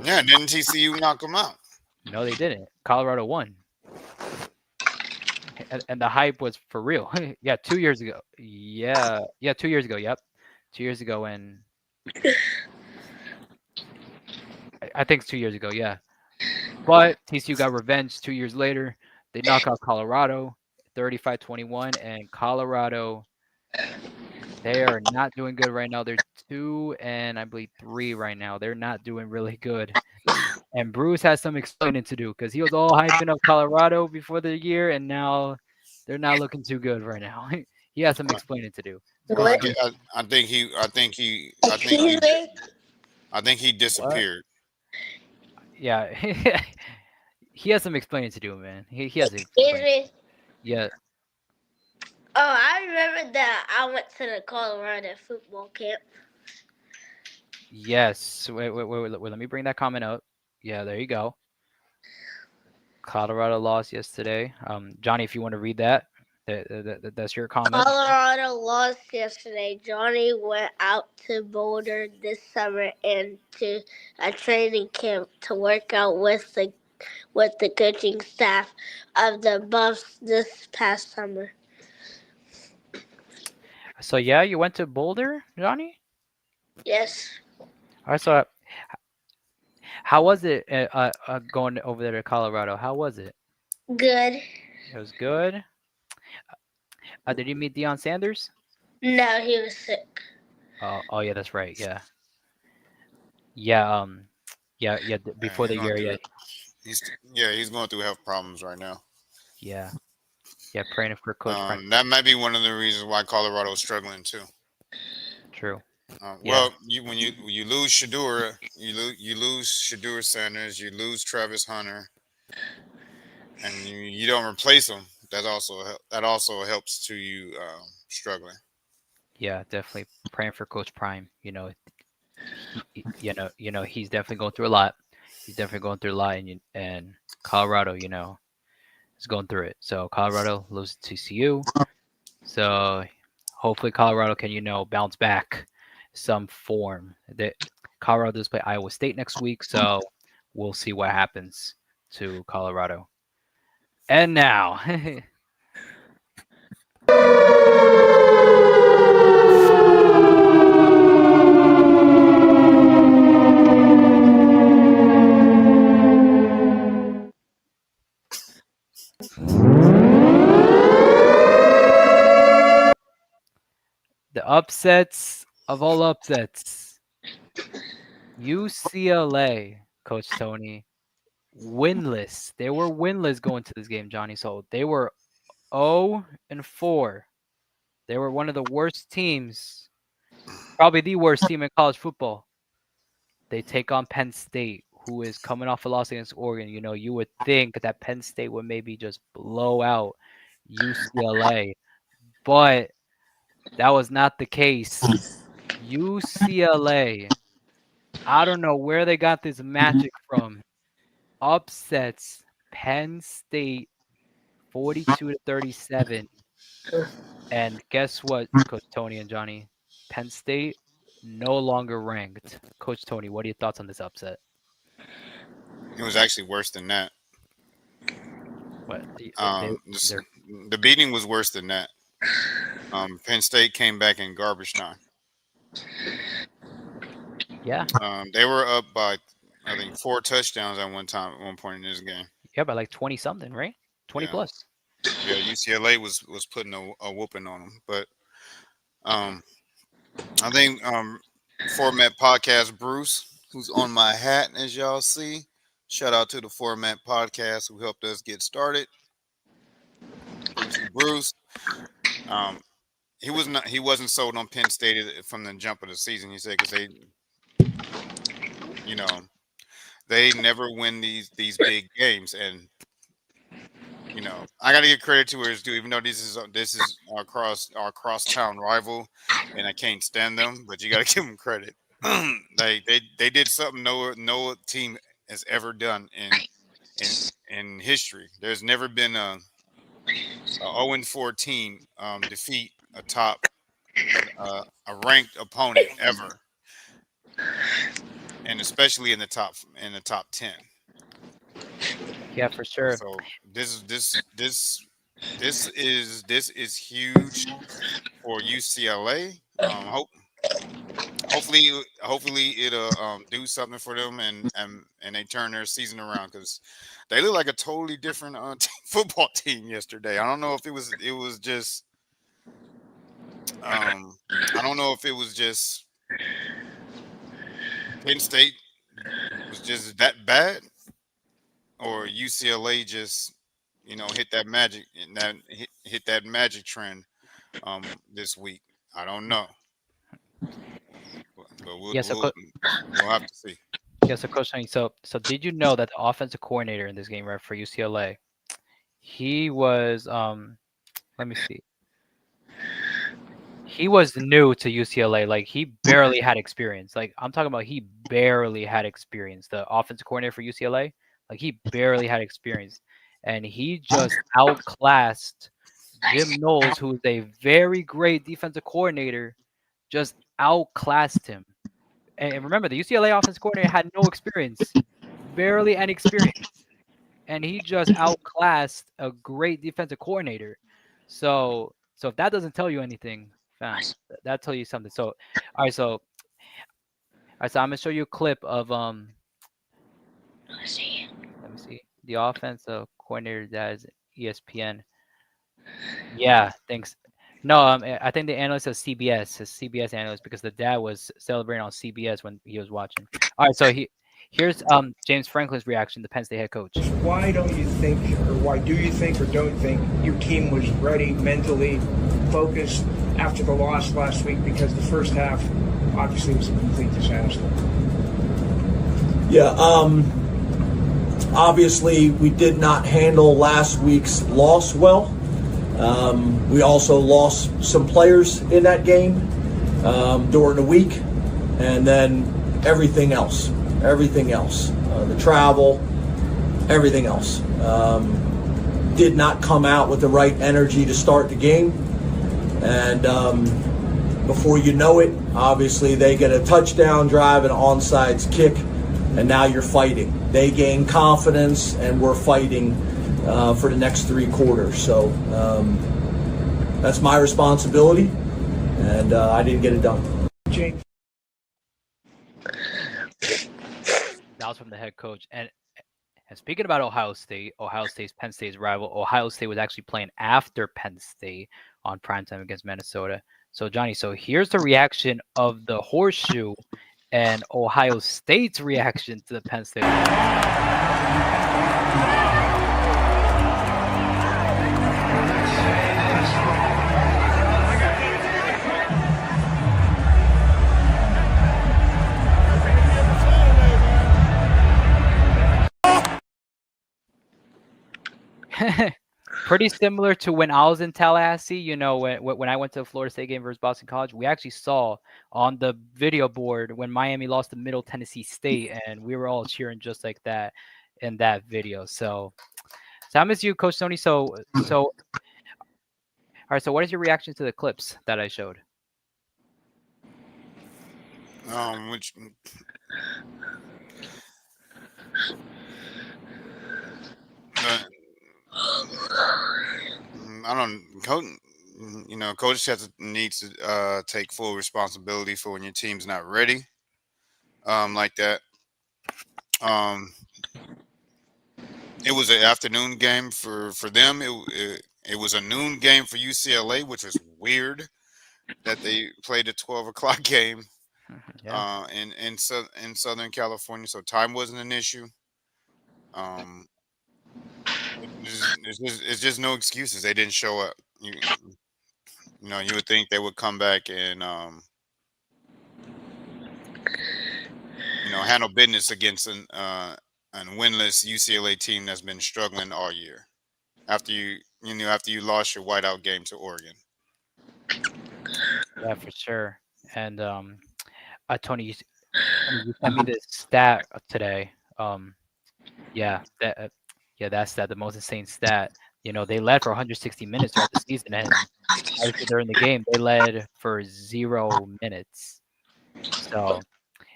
S2: Yeah, didn't TCU knock them out?
S3: No, they didn't. Colorado won, and the hype was for real. Yeah, 2 years ago. Yeah, 2 years ago. Yep, 2 years ago, and I think it's 2 years ago. Yeah, but TCU got revenge 2 years later. They knock out Colorado 35-21, and Colorado, they are not doing good right now. They're 2 and I believe 3 right now. They're not doing really good. And Bruce has some explaining to do because he was all hyping up Colorado before the year, and now they're not looking too good right now. He has some explaining to do.
S2: I,
S4: What?
S2: get, I think he.
S4: Excuse me?
S2: I think he
S3: What?
S2: disappeared.
S3: Yeah, he has some explaining to do, man. He has to
S4: Excuse
S3: explain.
S4: me?
S3: Yeah,
S4: Oh, I remember that I went to the Colorado football camp.
S3: yes. Wait, let me bring that comment up. Yeah, there you go. Colorado lost yesterday. Johnny, if you want to read that, that's your comment.
S4: Colorado lost yesterday. Johnny went out to Boulder this summer and to a training camp to work out with the coaching staff of the Buffs this past summer.
S3: So yeah, you went to Boulder, Johnny.
S4: Yes.
S3: All right. So how was it going over there to Colorado? How was it?
S4: Good.
S3: It was good. Did you meet Deion Sanders?
S4: No, he was sick.
S3: Oh yeah, that's right. Yeah, yeah. Yeah.
S2: Yeah,
S3: Before
S2: he's
S3: the
S2: going
S3: year,
S2: through
S3: yeah,
S2: it. He's going through health problems right now.
S3: yeah, yeah. Praying for Coach Prime.
S2: That might be one of the reasons why Colorado's struggling too.
S3: True. Yeah.
S2: Well, when you lose Shadura, you lose Shadura Sanders, you lose Travis Hunter, and you don't replace them. That also helps to you struggling.
S3: Yeah, definitely praying for Coach Prime. He's definitely going through a lot. He's definitely going through a lot, and Colorado, is going through it. So Colorado loses to TCU. So hopefully Colorado can, bounce back some form. That Colorado does play Iowa State next week, so we'll see what happens to Colorado. And now, the upsets of all upsets. UCLA, Coach Tony, winless. They were winless going to this game, Johnny. So they were 0-4. They were one of the worst teams, probably the worst team in college football. They take on Penn State, who is coming off a loss against Oregon. You would think that Penn State would maybe just blow out UCLA, but that was not the case. UCLA, I don't know where they got this magic from. Upsets Penn State 42-37. And guess what, Coach Tony and Johnny? Penn State no longer ranked. Coach Tony, what are your thoughts on this upset?
S2: It was actually worse than that.
S3: What they're
S2: The beating was worse than that. Penn State came back in garbage time.
S3: yeah
S2: They were up by I think 4 touchdowns at one point in this game.
S3: yeah by like 20 something, right? 20
S2: Yeah,
S3: plus.
S2: yeah. UCLA was putting a whooping on them, but um, I think format podcast Bruce, who's on my hat as y'all see. Shout out to the format podcast who helped us get started. Bruce. Um, he wasn't sold on Penn State from the jump of the season. He said because you know they never win these big games, and I got to give credit to where it's due. Even though this is our crosstown rival, and I can't stand them, but you got to give them credit. They did something no team has ever done in history. There's never been a 0-4 team defeat a ranked opponent ever, and especially in the top 10.
S3: Yeah, for sure.
S2: So this is huge for UCLA. Hopefully it'll do something for them and they turn their season around because they look like a totally different football team yesterday. I don't know if it was just I don't know if it was just Penn State was just that bad or UCLA just hit that magic and that hit that magic trend this week. I don't know, but
S3: Yeah, so
S2: we'll have to see.
S3: yeah, so Coach Sonny, so did you know that the offensive coordinator in this game, right, for UCLA, he was let me see. He was new to UCLA. Like he barely had experience. Like I'm talking about he barely had experience. The offensive coordinator for UCLA, like he barely had experience. And he just outclassed Jim Knowles, who is a very great defensive coordinator, just outclassed him. And remember, the UCLA offensive coordinator had no experience, barely any experience. And he just outclassed a great defensive coordinator. So if that doesn't tell you anything, fam, that tell you something. So all right, so I'm gonna show you a clip of let me see the offensive coordinator that is ESPN. Yeah, thanks. No, I think the analyst is CBS, his CBS analyst, because the dad was celebrating on CBS when he was watching. All right, so here's James Franklin's reaction, the Penn State head coach.
S5: Why don't you think, or why do you think, or don't think your team was ready, mentally focused after the loss last week? Because the first half obviously was a complete disaster.
S6: Yeah, obviously we did not handle last week's loss well. We also lost some players in that game during the week, and then everything else, the travel, everything else. Did not come out with the right energy to start the game, and before you know it, obviously they get a touchdown drive and an onside kick, and now you're fighting. They gain confidence, and we're fighting for the next 3 quarters. So that's my responsibility, and I didn't get it done.
S5: James.
S3: That was from the head coach. And speaking about Ohio State's Penn State's rival, Ohio State was actually playing after Penn State on primetime against Minnesota. So Johnny, so here's the reaction of the Horseshoe and Ohio State's reaction to the Penn State. Pretty similar to when I was in Tallahassee, when I went to the Florida State game versus Boston College, we actually saw on the video board when Miami lost to Middle Tennessee State, and we were all cheering just like that in that video. So I miss you, Coach Tony. So all right, so what is your reaction to the clips that I showed?
S2: Which I don't coach. Coach needs to take full responsibility for when your team's not ready, like that. Um, it was an afternoon game for them. It was a noon game for UCLA, which was weird that they played a 12 o'clock game
S3: Yeah.
S2: in Southern California, so time wasn't an issue. Um, it's just no excuses. They didn't show up. You would think they would come back and handle business against an winless UCLA team that's been struggling all year. After you lost your whiteout game to Oregon.
S3: Yeah, for sure. And Tony, Tony, you sent me this stat today. Yeah, that's the most insane stat. They led for 160 minutes throughout the season, and obviously during the game they led for 0 minutes. So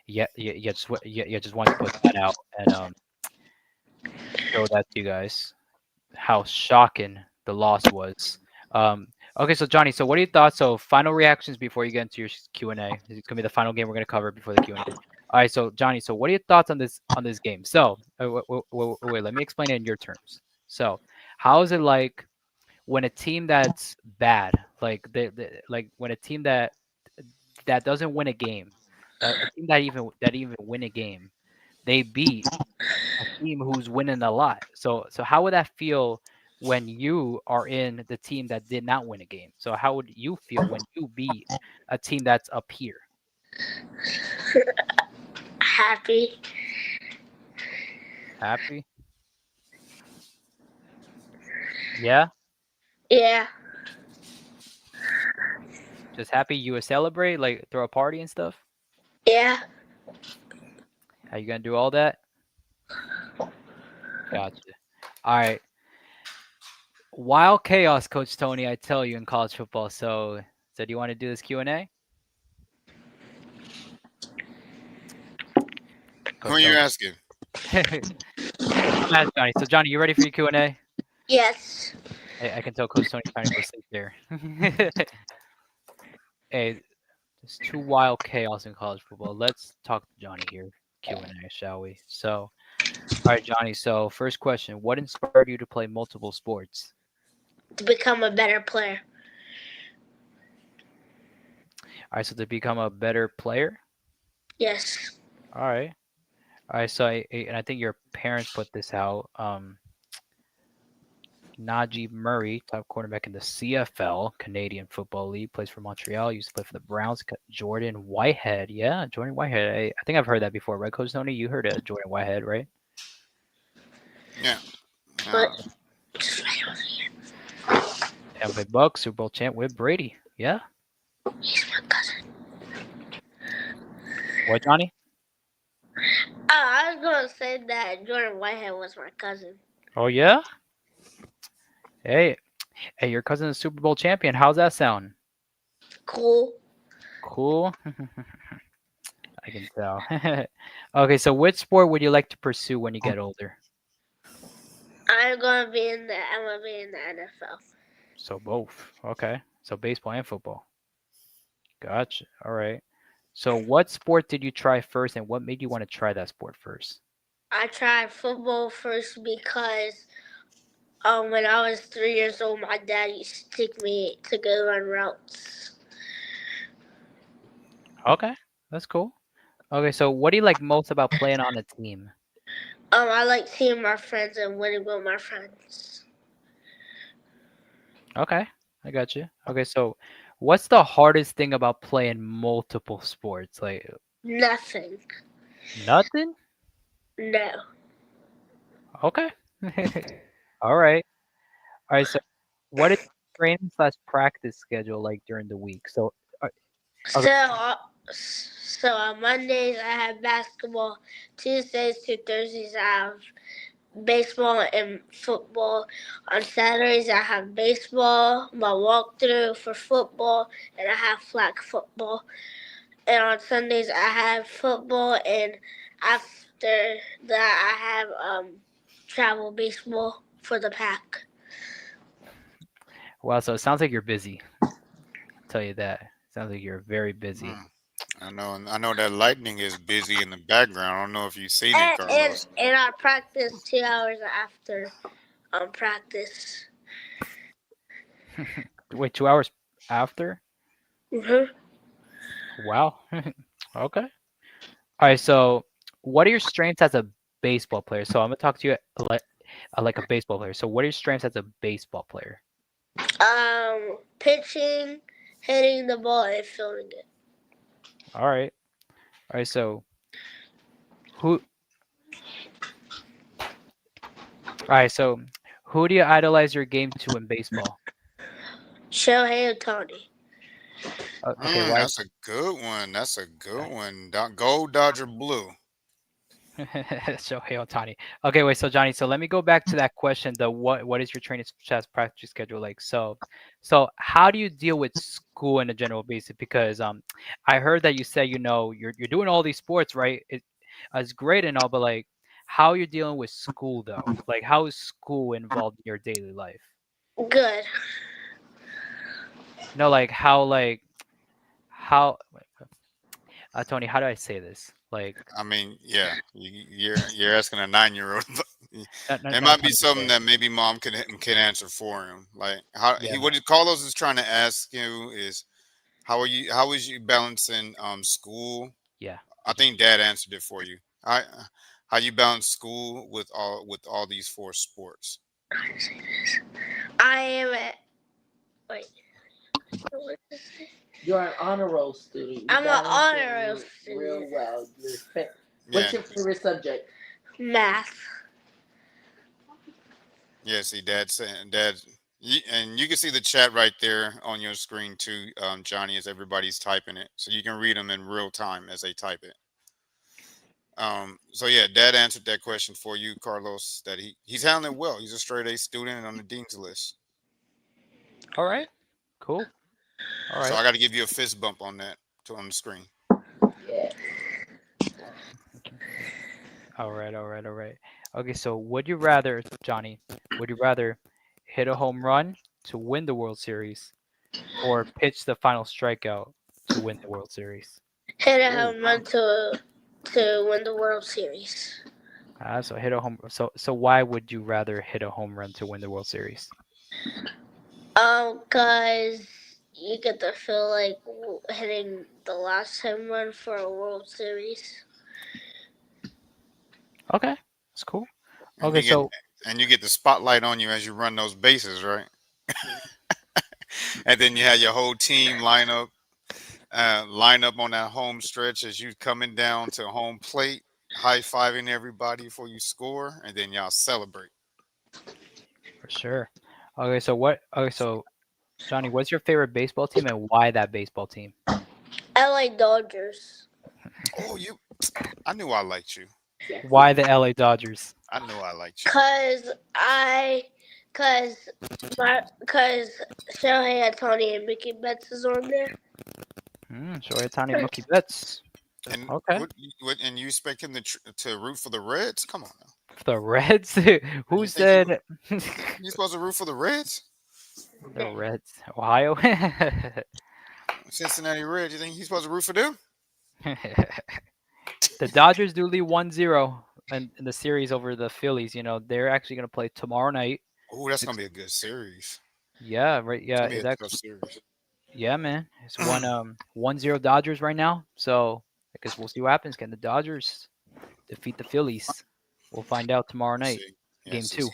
S3: just wanted to put that out and show that to you guys how shocking the loss was. Okay, so Johnny, so what are your thoughts? So final reactions before you get into your Q&A. It's gonna be the final game we're gonna cover before the Q&A. All right, so Johnny, so what are your thoughts on this game? So wait, let me explain it in your terms. So how is it like when a team that's bad, like like when a team that doesn't win a game, a team that even win a game, they beat a team who's winning a lot. So how would that feel when you are in the team that did not win a game? So how would you feel when you beat a team that's up here?
S4: Happy.
S3: Happy? Yeah?
S4: Yeah.
S3: Just happy you would celebrate, like throw a party and stuff?
S4: Yeah.
S3: How you gonna do all that? Gotcha. All right. Wild chaos, Coach Tony, I tell you, in college football. So do you want to do this Q&A?
S2: Who are you asking?
S3: I'm asking Johnny. So Johnny, you ready for your Q&A?
S4: Yes.
S3: I can tell Coach Tony's trying to go sleep there. Hey, there's too wild chaos in college football. Let's talk to Johnny here. Q&A, shall we? So, all right, Johnny. So first question, what inspired you to play multiple sports?
S4: To become a better player.
S3: All right, so to become a better player?
S4: Yes.
S3: All right. All right, so I think your parents put this out. Najee Murray, top cornerback in the CFL, Canadian Football League, plays for Montreal, used to play for the Browns. Jordan Whitehead. Yeah, Jordan Whitehead. I think I've heard that before, right, Coach Tony? You heard of Jordan Whitehead, right?
S2: Yeah.
S4: But
S3: Tampa Bay Bucks, Super Bowl champ with Brady. Yeah.
S4: he's my cousin.
S3: What, Johnny?
S4: I was going to say that Jordan Whitehead was my cousin.
S3: Oh, yeah? Hey, your cousin is Super Bowl champion. How's that sound?
S4: Cool.
S3: Cool. I can tell. Okay, so which sport would you like to pursue when you get older?
S4: I'm gonna be in the NFL.
S3: So both. Okay. So baseball and football. Gotcha. All right. So what sport did you try first and what made you want to try that sport first?
S4: I tried football first because when I was 3 years old, my dad used to take me to go run routes.
S3: Okay. That's cool. Okay, so what do you like most about playing on a team?
S4: I like seeing my friends and winning with my friends.
S3: Okay. I got you. Okay, so what's the hardest thing about playing multiple sports? Like
S4: Nothing.
S3: nothing?
S4: No.
S3: Okay. All right. All right, so what is training slash practice schedule like during the week? So okay.
S4: So on Mondays I have basketball. Tuesdays to Thursdays I have baseball and football. On Saturdays I have baseball, my walkthrough for football, and I have flag football. And on Sundays I have football, and after that I have travel baseball for the pack.
S3: Well, so it sounds like you're busy. I'll tell you that. Sounds like you're very busy.
S2: Hmm. I know that lightning is busy in the background. I don't know if you've seen it,
S4: And
S2: Carlos.
S4: I practice 2 hours after practice.
S3: Wait, 2 hours after?
S4: Mhm.
S3: Wow. Okay. All right. So, what are your strengths as a baseball player? So, I'm gonna talk to you like a baseball player. So, what are your strengths as a baseball player?
S4: Pitching, hitting the ball, and fielding it.
S3: All right. All right. So, who? All right. So, who do you idolize your game to in baseball?
S4: Shohei Ohtani.
S3: Okay. Why?
S2: That's a good one. That's a good one. Gold Dodger Blue.
S3: Shohei Ohtani. Okay, wait. So Johnny, so let me go back to that question. The what is your training chess practice schedule like? So how do you deal with school in a general basis? Because I heard that you said you're doing all these sports, right? It's great and all, but like how you're dealing with school though? Like how is school involved in your daily life?
S4: Good.
S3: No, how Tony, how do I say this? Like
S2: I mean, yeah, you're asking a 9-year-old. It
S3: not
S2: might be
S3: trying to be
S2: something
S3: fair.
S2: that maybe mom can answer for him. Like how
S3: Yeah.
S2: what Carlos is trying to ask you is how is you balancing school?
S3: Yeah.
S2: I think Dad answered it for you. How you balance school with all these four sports?
S4: I am at. Wait. What did it say?
S7: You're an honor roll student. You
S4: I'm an
S7: balance
S4: honor
S7: it
S4: roll
S7: real
S4: student.
S7: well.
S2: Yeah,
S7: What's your favorite subject?
S4: Math.
S2: yeah. See, Dad saying Dad. And you can see the chat right there on your screen too, Johnny, as everybody's typing it, so you can read them in real time as they type it. So yeah, Dad answered that question for you, Carlos. That he's handling it well. He's a straight A student and on the dean's list.
S3: All right. Cool. All
S2: So
S3: right.
S2: I got to give you a fist bump on that on the screen.
S7: Yeah.
S3: All right, all right, all right. Okay, so would you rather, Johnny, would you rather hit a home run to win the World Series or pitch the final strikeout to win the World Series?
S4: Hit a home run to win the World Series.
S3: So hit a home. So why would you rather hit a home run to win the World Series?
S4: Cause you get to feel like hitting the last home run for a World Series.
S3: Okay, that's cool.
S2: And
S3: Okay, so
S2: you get the spotlight on you as you run those bases, right? And then you have your whole team line up on that home stretch as you coming down to home plate, high fiving everybody before you score, and then y'all celebrate.
S3: for sure. Okay, so what? Okay, so Johnny, what's your favorite baseball team and why that baseball team?
S4: LA Dodgers.
S2: Oh, I knew I liked you.
S3: Why the LA Dodgers?
S2: I knew I liked you.
S4: Cause Shohei Ohtani and Mickey Betts is on there.
S3: Shohei Ohtani, Mookie Betts.
S2: And
S3: Okay.
S2: and you expect him to root for the Reds? Come on now.
S3: The Reds? Who
S2: You think
S3: said
S2: you supposed to root for the Reds?
S3: the Reds? Ohio?
S2: Cincinnati Reds. You think he's supposed to root for them?
S3: The Dodgers do lead 1-0 in the series over the Phillies. They're actually going to play tomorrow night.
S2: Oh, that's gonna be a good series.
S3: Yeah, right.
S2: It's
S3: Yeah,
S2: gonna be a
S3: it's
S2: tough
S3: actually,
S2: series.
S3: yeah, man. It's 1-0 Dodgers right now. So I guess we'll see what happens. Can the Dodgers defeat the Phillies? We'll find out tomorrow night.
S2: See, yeah,
S3: Game 2.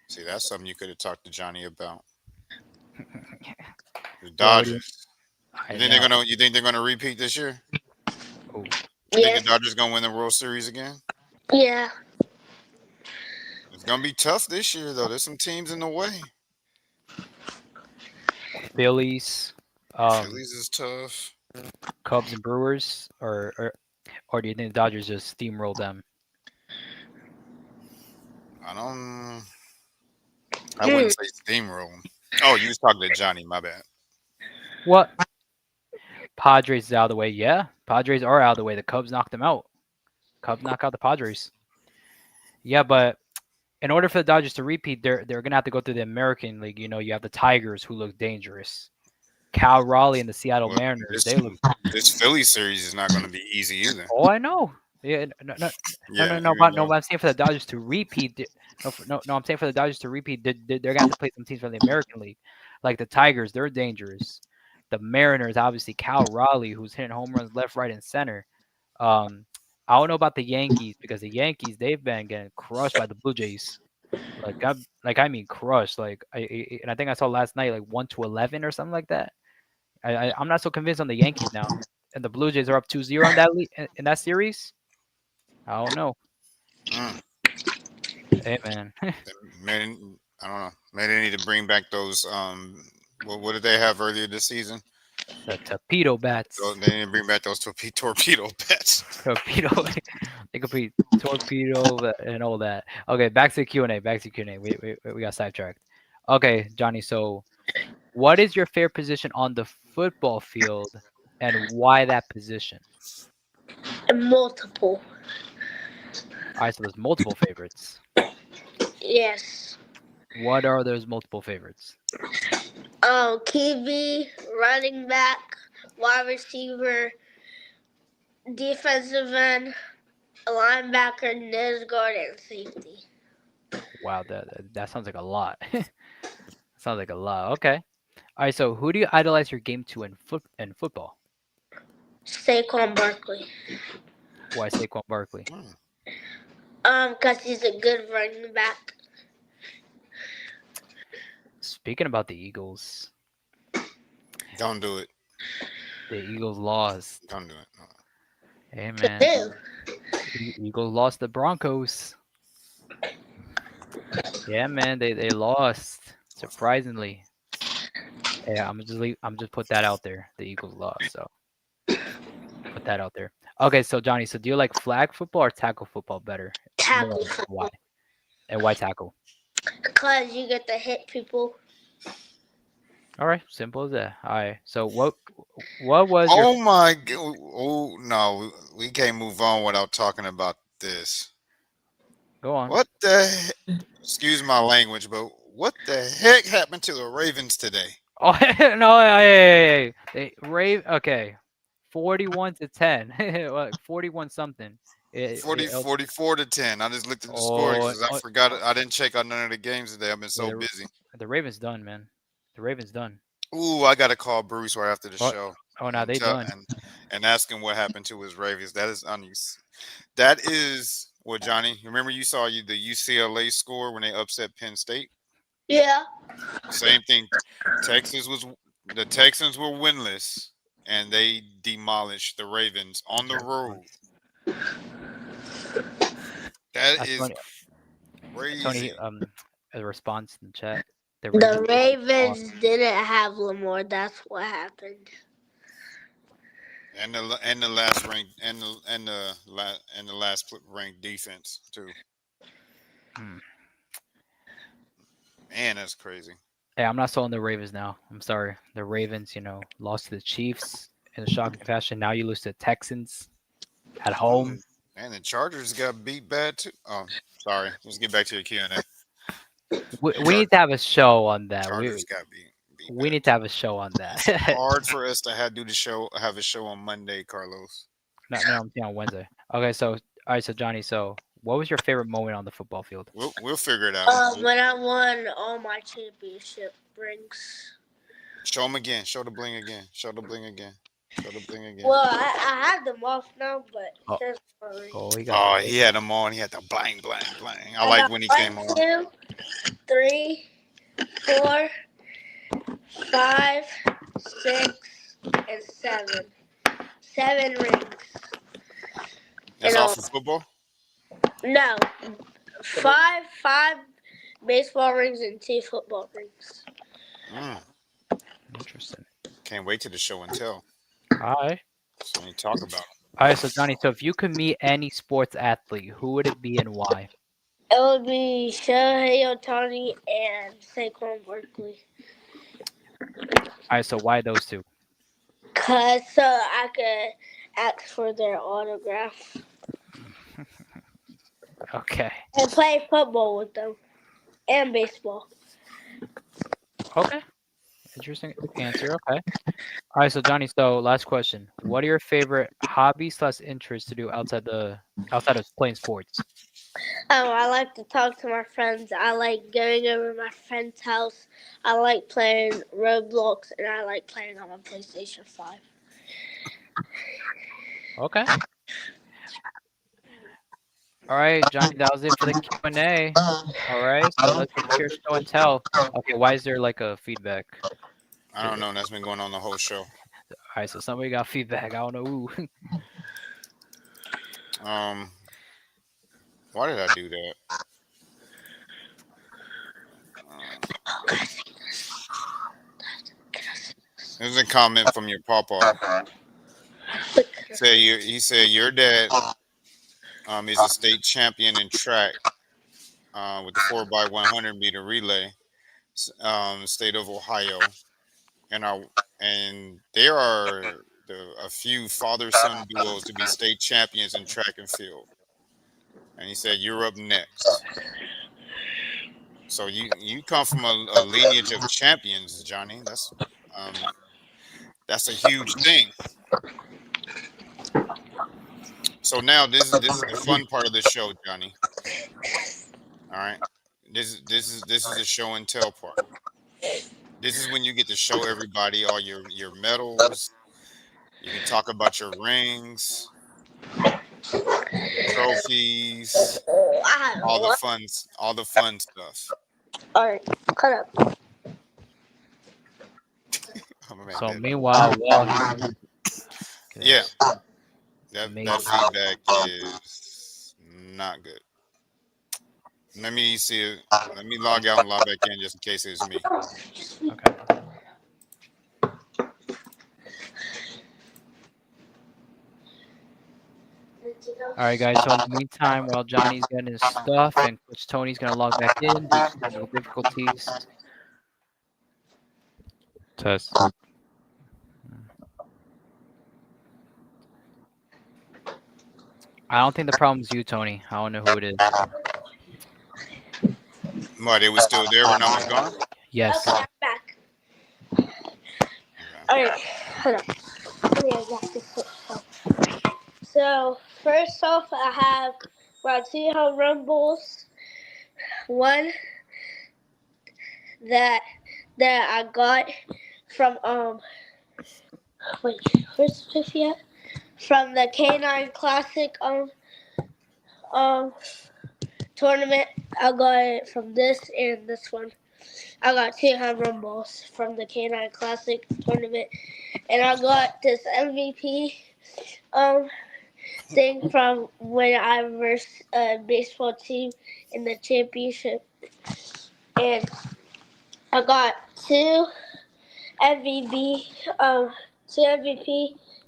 S2: see, that's something you could have talked to Johnny about. The
S3: Well, what do you-
S2: Dodgers.
S3: I
S2: You think
S3: know.
S2: they're gonna repeat this year?
S3: Oh,
S2: You think
S4: Yeah.
S2: the Dodgers gonna win the World Series again?
S4: Yeah.
S2: It's gonna be tough this year though. There's some teams in the way.
S3: Phillies,
S2: Phillies is tough.
S3: Cubs and Brewers, or do you think the Dodgers just steamroll them?
S2: I don't. I wouldn't say steamroll 'em. Oh, you was talking to Johnny. My bad.
S3: What? Padres is out of the way. Yeah, Padres are out of the way. The Cubs knocked them out. Cubs knock out the Padres. Yeah, but in order for the Dodgers to repeat, they're gonna have to go through the American League. You know, you have the Tigers who look dangerous. Cal Raleigh and the Seattle
S2: Well,
S3: Mariners,
S2: this
S3: they look.
S2: this Philly series is not going to be easy either.
S3: Oh, I know. Yeah,
S2: Yeah,
S3: but
S2: even
S3: no,
S2: though
S3: but I'm saying for the Dodgers to repeat. No, I'm saying for the Dodgers to repeat, they're gonna have to play some teams from the American League, like the Tigers. They're dangerous. The Mariners, obviously, Cal Raleigh, who's hitting home runs left, right, and center. Um, I don't know about the Yankees because the Yankees they've been getting crushed by the Blue Jays. I mean crushed. And I think I saw last night like 1-11 or something like that. I'm not so convinced on the Yankees now, and the Blue Jays are up 2-0 in that series. I don't know.
S2: mm,
S3: Hey man,
S2: maybe, I don't know. Maybe they need to bring back those. What did they have earlier this season?
S3: the torpedo bats.
S2: They need to bring back those torpedo bats.
S3: Torpedo. They could be torpedo and all that. Okay, back to the Q&A. We got sidetracked. Okay, Johnny. So, what is your favorite position on the football field, and why that position?
S4: Multiple.
S3: All right, so there's multiple favorites.
S4: Yes.
S3: What are those multiple favorites?
S4: QB, running back, wide receiver, defensive end, linebacker, nose guard, and safety.
S3: Wow, that sounds like a lot. Sounds like a lot. Okay. All right. So, who do you idolize your game to in football?
S4: Saquon Barkley.
S3: Why Saquon Barkley?
S4: Because he's a good running back.
S3: Speaking about the Eagles,
S2: Don't do it.
S3: the Eagles lost.
S2: Don't do it. No.
S3: Hey
S4: To
S3: man,
S4: who?
S3: Eagles lost the Broncos. Yeah, man, they lost surprisingly. Yeah, I'm just put that out there. The Eagles lost, so put that out there. Okay, so Johnny, so do you like flag football or tackle football better?
S4: Tackle
S3: More,
S4: football.
S3: why? And why tackle?
S4: Because you get to hit people.
S3: All right, simple as that. All right, so what was your
S2: Oh my god! Oh no, we can't move on without talking about this.
S3: go on?
S2: What the? Excuse my language, but what the heck happened to the Ravens today?
S3: Oh no, hey, they okay, 41-10, like 41 something.
S2: 44 to 10. I just looked at the score
S3: Oh,
S2: because I forgot. I didn't check out none of the games today. I've been so
S3: yeah,
S2: busy.
S3: the Ravens done, man. The Ravens done.
S2: Ooh, I got to call Bruce right after the
S3: Oh,
S2: show.
S3: oh, now
S2: and
S3: they
S2: tell-
S3: done.
S2: and ask him what happened to his Ravens. That is what Johnny. Remember you saw the UCLA score when they upset Penn State.
S4: Yeah.
S2: Same thing. The Texans were winless and they demolished the Ravens on the road. That
S3: That's
S2: is
S3: funny.
S2: crazy.
S3: Tony, a response in the chat.
S4: The
S3: Ravens
S4: Ravens didn't have Lamar. That's what happened.
S2: And the last ranked and the last ranked defense too.
S3: Hmm.
S2: Man, that's crazy.
S3: Hey, I'm not selling the Ravens now. I'm sorry. The Ravens, lost to the Chiefs in a shocking fashion. Now you lose to the Texans at home.
S2: And the Chargers got beat bad too. Oh, sorry. Let's get back to the Q&A.
S3: We need to have a show on that.
S2: Chargers got beat.
S3: We need to have a show on that.
S2: Hard for us to have a show on Monday, Carlos.
S3: No, I'm saying on Wednesday. Okay, so all right, so Johnny, so what was your favorite moment on the football field?
S2: We'll figure it out.
S4: When I won all my championship rings.
S2: Show them again. Show the bling again. Show the bling again.
S4: Well, I have them off now, but
S3: Oh.
S4: there's no ring.
S2: He had them on. He had the bling, bling, bling. I like when he came on.
S4: 1, 2, 3, 4, 5, 6, and 7. 7 rings.
S2: That's
S4: You
S2: all
S4: know,
S2: for football?
S4: No, 5 baseball rings and 2 football rings.
S3: Interesting.
S2: Can't wait to the show and tell.
S3: All right.
S2: So we talk about it.
S3: All right, so Johnny, so if you could meet any sports athlete, who would it be and why?
S4: It would be Shohei Ohtani and Saquon Barkley.
S3: All right, so why those two?
S4: Because so I could ask for their autograph.
S3: Okay.
S4: and play football with them and baseball.
S3: Okay. Interesting answer. Okay. All right. So Johnny, so last question. What are your favorite hobbies / interests to do outside of playing sports?
S4: I like to talk to my friends. I like going over my friend's house. I like playing Roblox, and I like playing on my PlayStation 5.
S3: Okay. All right, Johnny, that was it for the Q&A. All right. So let's get to your show and tell. Okay. Why is there like a feedback?
S2: I don't know. That's been going on the whole show.
S3: All right. So somebody got feedback. I don't know who.
S2: Why did I do that? There's a comment from your papa. He said your dad is a state champion in track with the 4x100 meter relay, state of Ohio, and there are a few father son duos to be state champions in track and field. And he said you're up next. So you come from a lineage of champions, Johnny. That's a huge thing. So now this is the fun part of the show, Johnny. All right, this is the show and tell part. This is when you get to show everybody all your medals. You can talk about your rings, your trophies, all the fun stuff.
S4: All right, cut up.
S3: So meanwhile,
S2: yeah, that feedback is not good. Let me see it. Let me log out and log back in just in case it's me.
S3: Okay. All right, guys. So in the meantime, while Johnny's getting his stuff and Coach Tony's gonna log back in due to technical difficulties. Test. I don't think the problem's you, Tony. I don't know who it is.
S2: What? It was still there when I was gone?
S3: Yes.
S4: Okay, I'm back. All right, hold on. Let me adjust this up. So first off, I have my 2 home run balls. One that I got from wait, where's the fifth yet? From the K9 Classic tournament. I got it from this and this one. I got 2 home run balls from the K9 Classic tournament, and I got this MVP thing from when I versed a baseball team in the championship, and I got 2 MVP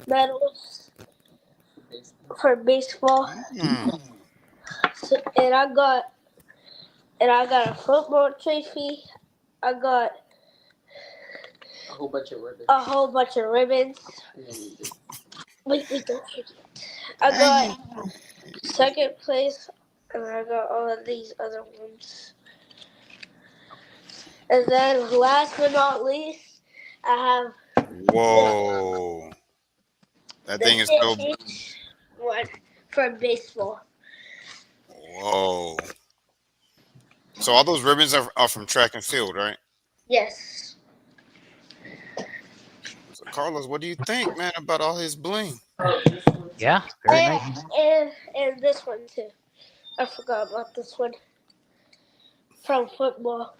S4: medals for baseball. So, and I got a football trophy. I got
S7: A whole bunch of ribbons.
S4: Wait, don't forget. I got second place, and I got all of these other ones. And then last but not least, I have
S2: Whoa. That thing is so.
S4: One for baseball.
S2: Whoa. So all those ribbons are from track and field, right?
S4: Yes.
S2: So Carlos, what do you think, man, about all his bling?
S3: Yeah, very nice.
S4: And this one too. I forgot about this one. From football.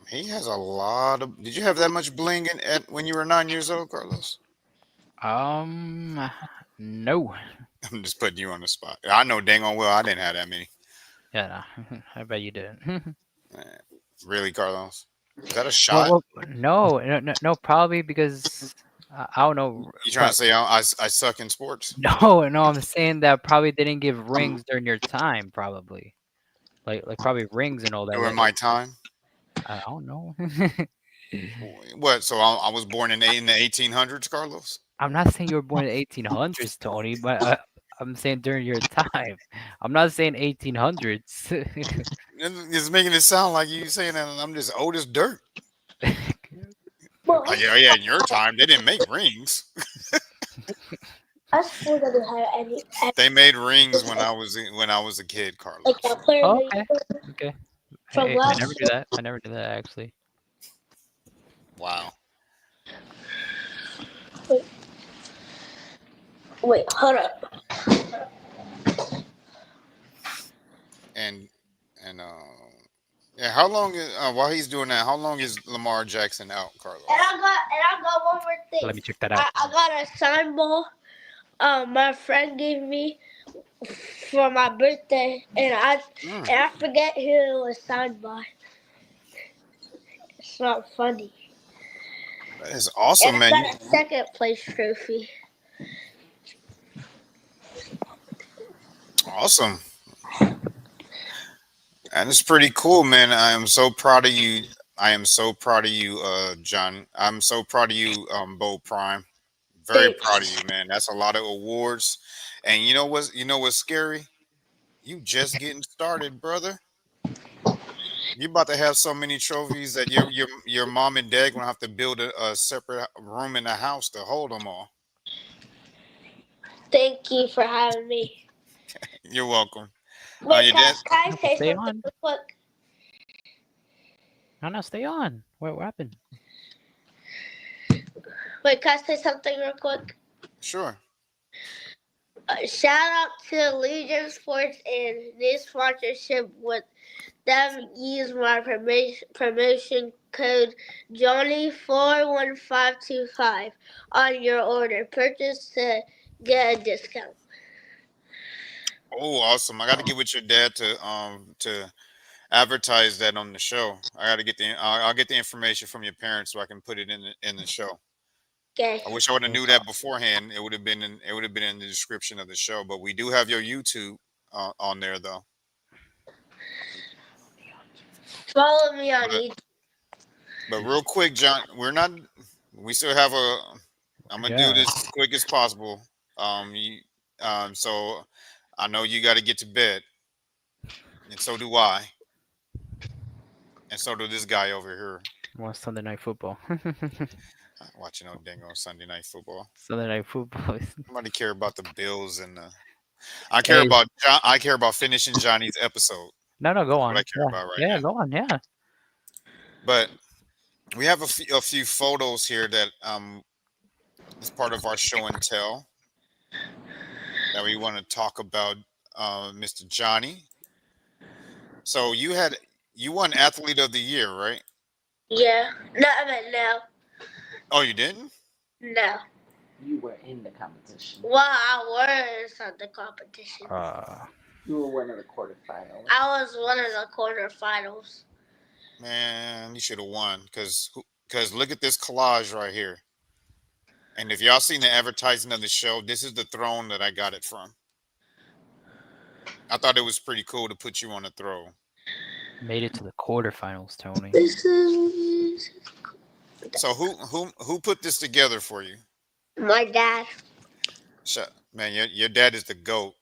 S2: He has a lot of. Did you have that much bling when you were 9 years old, Carlos?
S3: No.
S2: I'm just putting you on the spot. I know dang on well I didn't have that many.
S3: Yeah, no. I bet you didn't.
S2: Really, Carlos? Is that a shot?
S3: Well, no, probably because I don't know.
S2: You trying to say I suck in sports?
S3: No, I'm saying that probably they didn't give rings during your time, probably. Like probably rings and all that.
S2: During my time?
S3: I don't know.
S2: What? So I was born in the 1800s, Carlos?
S3: I'm not saying you were born in the 1800s, Tony, but I'm saying during your time. I'm not saying 1800s.
S2: It's making it sound like you saying that I'm just old as dirt.
S4: But
S2: Like, yeah, in your time they didn't make rings.
S4: us four doesn't have any
S2: They made rings when I was a kid,
S4: like
S2: Carlos.
S4: that player
S3: Oh,
S4: that
S3: okay.
S4: you
S3: Okay.
S4: from
S3: Hey, I never
S4: last
S3: knew that. I never knew that actually.
S2: Wow.
S4: year. Wait, hold up.
S2: And and yeah, how long is while he's doing that? How long is Lamar Jackson out,
S4: And
S2: Carlos?
S4: I got one more thing.
S3: Let me check that out.
S4: I got a sign ball. My friend gave me for my birthday, and
S2: Mm,
S4: I forget who it was signed by. It's not funny.
S2: that is
S4: And
S2: awesome,
S4: I
S2: man.
S4: got a second place trophy.
S2: Awesome. And it's pretty cool, man. I am so proud of you. I am so proud of you, John. I'm so proud of you, Bo Prime. Very proud of
S4: Thanks.
S2: you, man. That's a lot of awards. And you know what's scary? You just getting started, brother. You about to have so many trophies that your mom and dad gonna have to build a separate room in the house to hold them all.
S4: Thank you for having me.
S2: You're welcome.
S4: Wait,
S2: Your dad.
S4: can I
S3: No, but
S4: say
S3: stay
S4: something
S3: on.
S4: real quick?
S3: No, no, stay on. What happened?
S4: Wait, can I say something real quick?
S2: Sure.
S4: Shout out to Legion Sports and this sponsorship with them. Use my promotion code Johnny41525 on your order purchase to get a discount.
S2: Oh, awesome! I got to get with your dad to advertise that on the show. I got to get I'll get the information from your parents so I can put it in the show.
S4: Okay.
S2: I wish I would have knew that beforehand. It would have been in the description of the show. But we do have your YouTube on there though.
S4: Follow me on
S2: But
S4: YouTube.
S2: but real quick, John, we still have a. I'm gonna do
S3: Yeah.
S2: this as quick as possible. You, so I know you got to get to bed, and so do I, and so do this guy over here
S3: Well, Sunday night football.
S2: watching no dang on Sunday night football.
S3: Sunday night football.
S2: Nobody care about the Bills and the. I care
S3: Hey,
S2: about I care about finishing Johnny's episode.
S3: no, no, go
S2: That's what I
S3: on.
S2: care
S3: Yeah,
S2: about right
S3: yeah,
S2: now.
S3: go on. Yeah.
S2: But we have a few photos here that is part of our show and tell that we want to talk about, Mr. Johnny. So you won Athlete of the Year, right?
S4: Yeah. No, I mean, no.
S2: Oh, you didn't?
S4: No.
S7: You were in the competition.
S4: Well, I was at the competition.
S7: You were one of the quarterfinals.
S4: I was one of the quarterfinals.
S2: Man, you should have won because look at this collage right here. And if y'all seen the advertising of the show, this is the throne that I got it from. I thought it was pretty cool to put you on the throne.
S3: Made it to the quarterfinals, Tony.
S4: This is
S2: So who put this together for you?
S4: my dad.
S2: Man, your dad is the goat.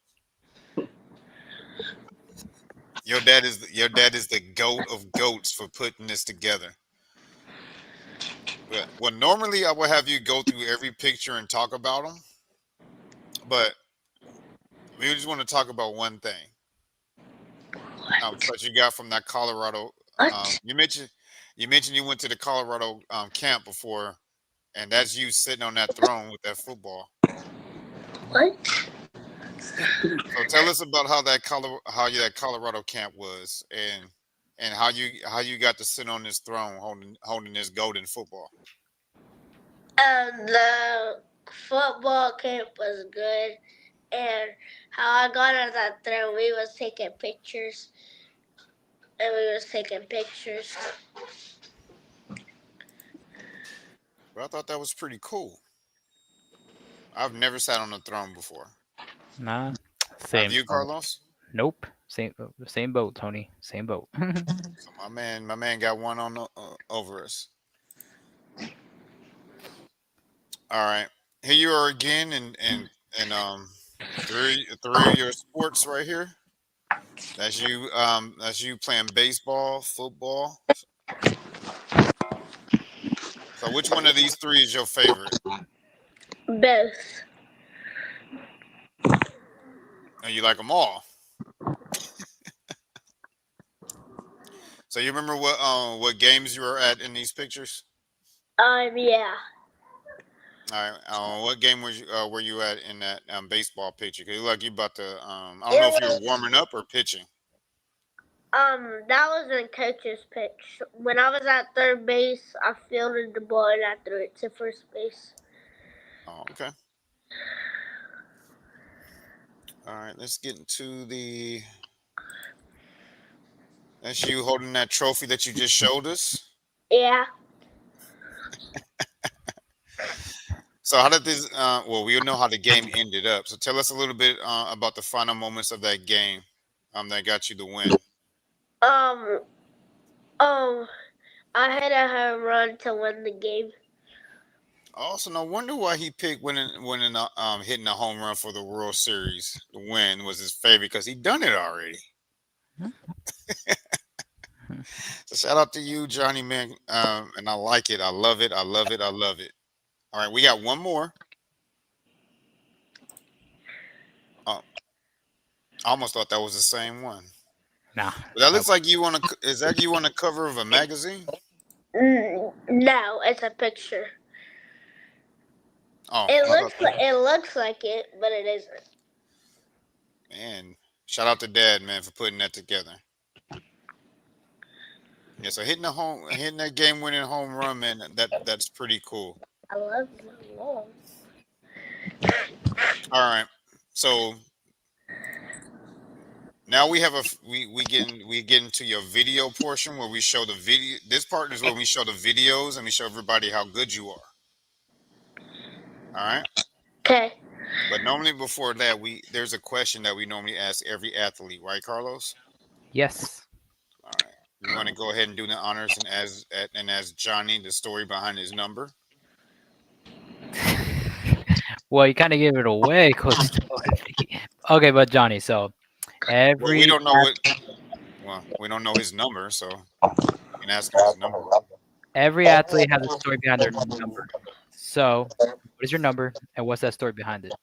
S2: Your dad is the goat of goats for putting this together. But well, normally I would have you go through every picture and talk about them, but we just want to talk about one thing. What you got from that Colorado?
S4: What?
S2: You mentioned you went to the Colorado camp before, and that's you sitting on that throne with that football.
S4: What?
S2: So tell us about how that Colorado camp was, and how you got to sit on this throne holding this golden football.
S4: The football camp was good, and how I got on that throne, we was taking pictures,
S2: But I thought that was pretty cool. I've never sat on a throne before.
S3: Nah.
S2: Have
S3: Same.
S2: you, Carlos?
S3: Nope. Same boat, Tony. Same boat.
S2: So my man got one on over us. All right, here you are again, and Three of your sports right here. That's you. That's you playing baseball, football. So which one of these three is your favorite?
S4: Both.
S2: And you like them all. So you remember what games you were at in these pictures?
S4: Yeah.
S2: All right. What game were you at in that baseball picture? 'Cause you look like you about to. I don't know if you were warming up or pitching.
S4: That was in coach's pitch. When I was at third base, I fielded the ball and I threw it to first base.
S2: Oh, okay. All right. Let's get into the. That's you holding that trophy that you just showed us.
S4: Yeah.
S2: So how did this? Well, we know how the game ended up. So tell us a little bit about the final moments of that game, that got you the win.
S4: Um, I hit a home run to win the game.
S2: Also, no wonder why he picked hitting a home run for the World Series. The win was his favorite because he done it already. So shout out to you, Johnny, man. And I like it. I love it. I love it. I love it. All right, we got one more. I almost thought that was the same one.
S3: Nah.
S2: But that looks like you on is that you on the cover of a magazine?
S4: No, it's a picture.
S2: Oh,
S4: It looks like it, but it isn't.
S2: Man, shout out to Dad, man, for putting that together. Yeah, so hitting that game-winning home run, man, that's pretty cool.
S4: I love my mom.
S2: All right, so now we have we get into your video portion where we show the video. This part is where we show the videos and we show everybody how good you are. All right.
S4: Okay.
S2: But normally before that, there's a question that we normally ask every athlete, right, Carlos?
S3: Yes.
S2: All right. You want to go ahead and do the honors and ask Johnny the story behind his number?
S3: Well, you kind of gave it away, Coach. Okay, but Johnny, so every
S2: We don't know we don't know his number, so you can ask him his number.
S3: every athlete has a story behind their number. So, what is your number, and what's that story behind it?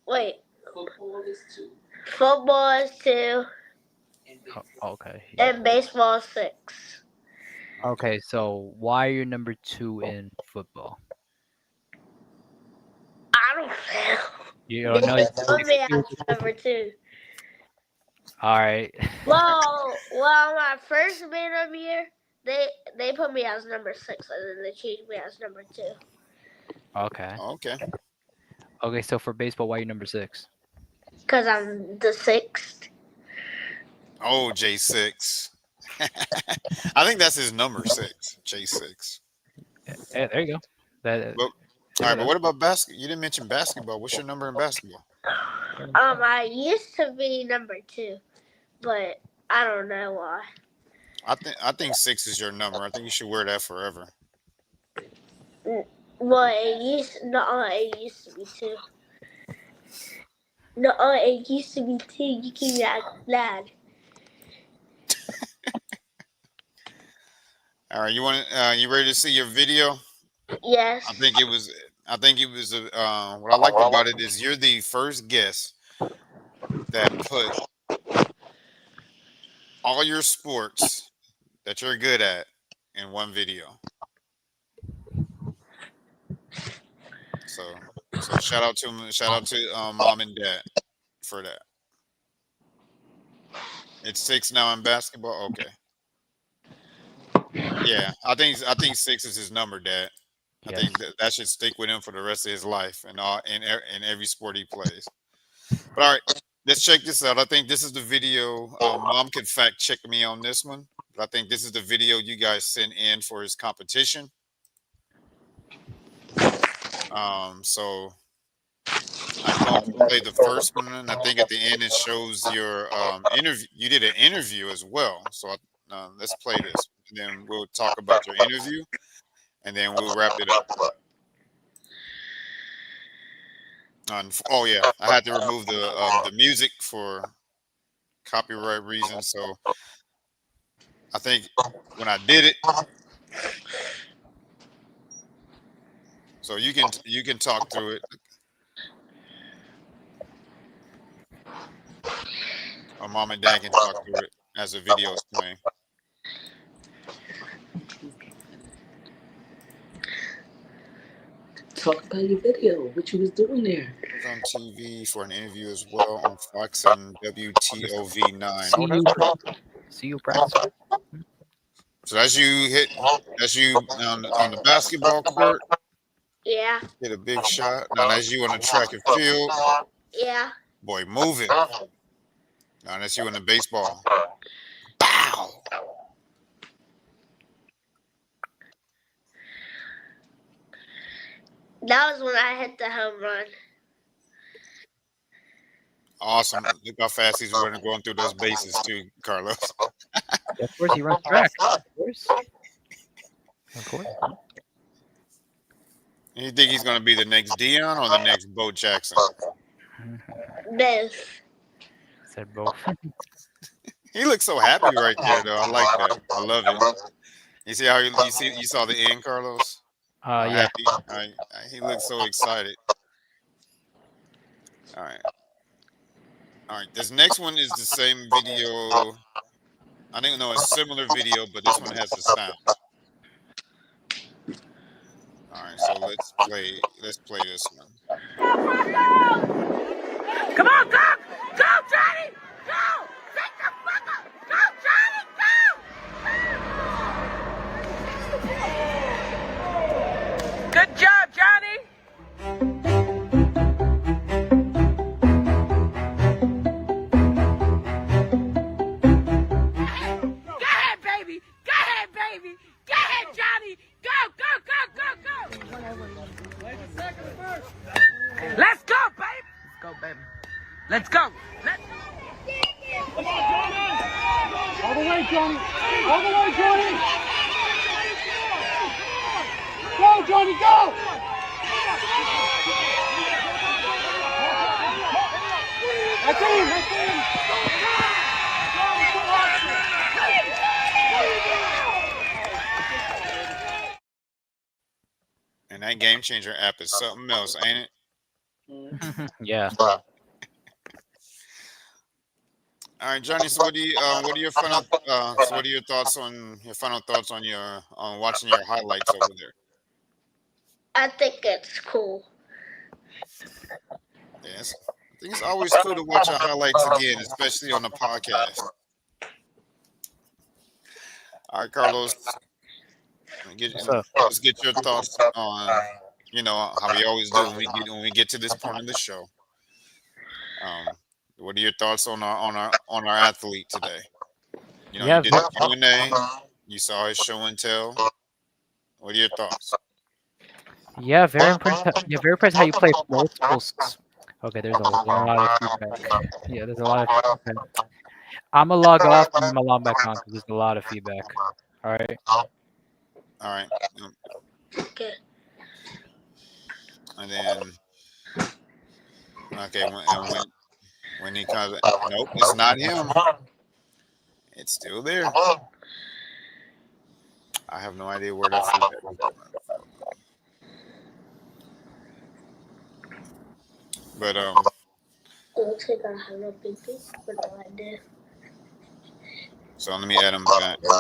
S4: Wait.
S7: Football is 2.
S4: Football is 2.
S3: Okay.
S4: And baseball is 6.
S3: Okay, so why are you number 2 in football?
S4: I don't know.
S3: You don't know.
S4: They told me I was number 2.
S3: All right.
S4: Well, my first minimum year, they put me as number 6, and then they changed me as number 2.
S3: Okay.
S2: Okay.
S3: Okay, so for baseball, why are you number 6?
S4: Because I'm the 6th.
S2: Oh, J6. I think that's his number 6, J6.
S3: Yeah, there you go.
S2: All right, but what about basketball? You didn't mention basketball. What's your number in basketball?
S4: I used to be number 2, but I don't know why.
S2: I think 6 is your number. I think you should wear that forever.
S4: Well, it used to be 2. No, it used to be 2. You keep that glad.
S2: All right, you ready to see your video?
S4: Yes.
S2: I think it was what I liked about it is you're the first guest that put all your sports that you're good at in one video. So shout out to mom and dad for that. It's 6 now in basketball. Okay. Yeah, I think 6 is his number, Dad. I
S3: Yes.
S2: think that should stick with him for the rest of his life and in every sport he plays. But all right, let's check this out. I think this is the video. Mom can fact check me on this one, but I think this is the video you guys sent in for his competition. So I can play the first one, and I think at the end it shows your interview. You did an interview as well, so let's play this, and then we'll talk about your interview, and then we'll wrap it up. Oh yeah, I had to remove the music for copyright reasons. So I think when I did it, so you can talk through it, or mom and dad can talk through it as the video is playing.
S7: Talk about your video, what you was doing there.
S2: It was on TV for an interview as well on Fox and WTOV9.
S3: See you, see you practice.
S2: So that's you on the basketball court,
S4: Yeah.
S2: hit a big shot. Now that's you on the track and field,
S4: Yeah.
S2: boy, moving. Now that's you in the baseball. Bow.
S4: That was when I hit the home run.
S2: Awesome. Look how fast he's running, going through those bases too, Carlos.
S3: Yeah, of course, he runs track. Of course. Of course.
S2: You think he's going to be the next Dion or the next Bo Jackson?
S4: Both.
S3: Said both.
S2: He looks so happy right there, though. I like that. I love it. You see how you saw the end, Carlos?
S3: Yeah.
S2: Happy. He looks so excited. All right. This next one is the same video. I think no, it's a similar video, but this one has the sound. All right, so let's play this one.
S8: Come on, go! Go, Johnny! Go! Take the fuck up! Go, Johnny, go! Good job, Johnny! Go ahead, baby! Go ahead, baby! Go ahead, Johnny! Go, go, go, go, go! Let's go, baby! Let's go, baby. Let's go! Let's go!
S1: Come on, Johnny! All the way, Johnny! All the way, Johnny! Go, Johnny, go! That's him! That's him!
S2: And that Game Changer app is something else, ain't it?
S3: Yeah.
S2: All right, Johnny. So what are your final what are your thoughts on on watching your highlights over there?
S4: I think it's cool.
S2: Yes. I think it's always cool to watch our highlights again, especially on the podcast. All right, Carlos. Let's get your thoughts on how we always do when we get to this point of the show. What are your thoughts on our athlete today? You know,
S3: Yeah,
S2: you did the Q&A. You saw his show and tell. What are your thoughts?
S3: Yeah, very impressed. Yeah, very impressed how you play multiple. Okay, there's a lot of feedback. Yeah, there's a lot of feedback. I'm gonna log off and I'm gonna log back on because there's a lot of feedback. All right.
S2: All right.
S4: Okay.
S2: And then, okay, when he comes, nope, it's not him. It's still there. I have no idea where that feedback is coming from. But
S4: It looks like I have a big thing, but no idea.
S2: so let me add him back.
S4: Wait,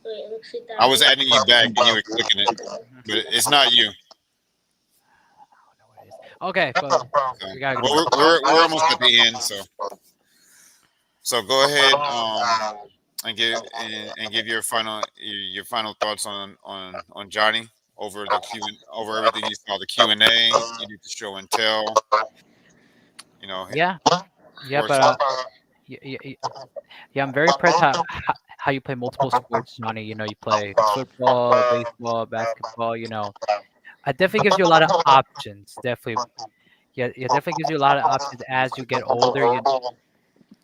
S4: it looks like that.
S2: I was adding you back and you were clicking it, but it's not you.
S3: Okay, but
S2: So,
S3: we gotta
S2: well, we're almost at the end, so go ahead and give your final thoughts on Johnny over over everything you saw, the Q&A, you did the show and tell. You know.
S3: Yeah, but yeah, I'm very impressed how you play multiple sports, Johnny. You know, you play football, baseball, basketball. You know, it definitely gives you a lot of options. Definitely, yeah, it definitely gives you a lot of options as you get older.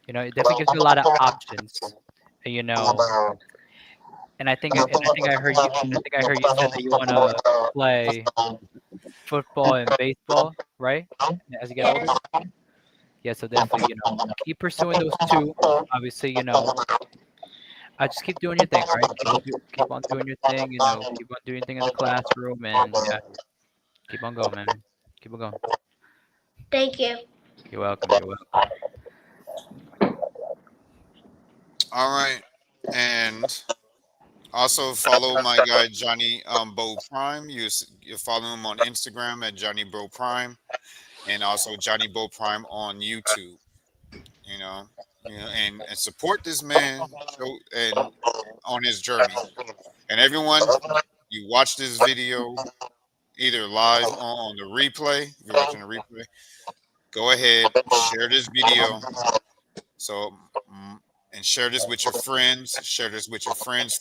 S3: You know, it definitely gives you a lot of options. You know, And I heard you. I think I heard you said that you want to play football and baseball, right? As you get older.
S4: Yes.
S3: Yeah. So definitely, keep pursuing those two. Obviously, just keep doing your thing. All right. Keep on doing your thing. Keep on doing your thing in the classroom, and yeah, keep on going, man. Keep on going.
S4: Thank you.
S3: You're welcome. You're welcome.
S2: All right. And also follow my guy Johnny Bo Prime. You follow him on Instagram at Johnny Bo Prime, and also Johnny Bo Prime on YouTube. You know, and support this man and on his journey. And everyone, you watch this video either live or on the replay. If you're watching the replay, go ahead, share this video. So and share this with your friends. Share this with your friends,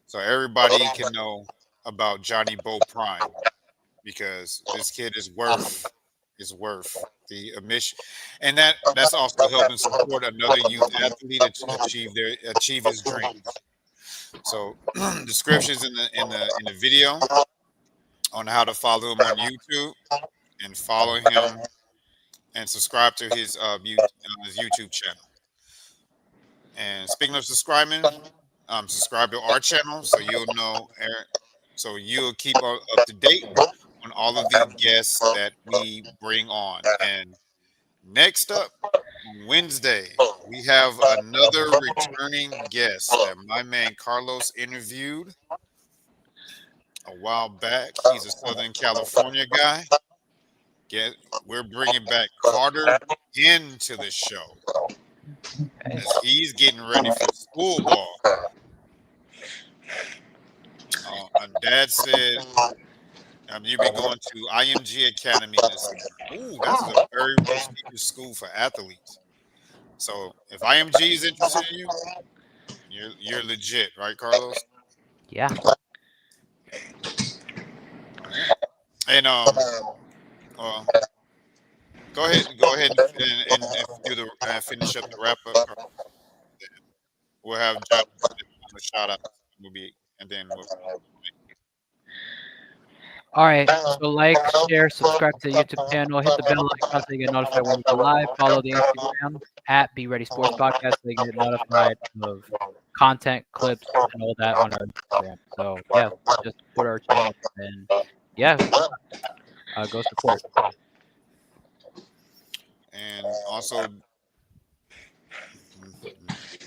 S2: so everybody can know about Johnny Bo Prime, because this kid is worth the admission, and that's also helping support another youth athlete to achieve his dreams. So descriptions in the video on how to follow him on YouTube, and follow him and subscribe to his YouTube channel. And speaking of subscribing, subscribe to our channel so you'll know, so you'll keep up to date on all of the guests that we bring on. And next up, on Wednesday, we have another returning guest that my man Carlos interviewed a while back. He's a Southern California guy. We're bringing back Carter into the show, as he's getting ready for school ball. My dad said you'll be going to IMG Academy this summer. Ooh, that's a very prestigious school for athletes. So if IMG is interested in you, you're legit, right, Carlos?
S3: Yeah.
S2: And go ahead and do finish up the wrap up. We'll have John a shout out. And then we'll.
S3: All right. So like, share, subscribe to the YouTube channel, hit the bell icon so you get notified when we go live. Follow the Instagram at Be Ready Sports Podcast so you get notified of content, clips, and all that on our Instagram. So yeah, just support our channel and yeah, go support.
S2: And also,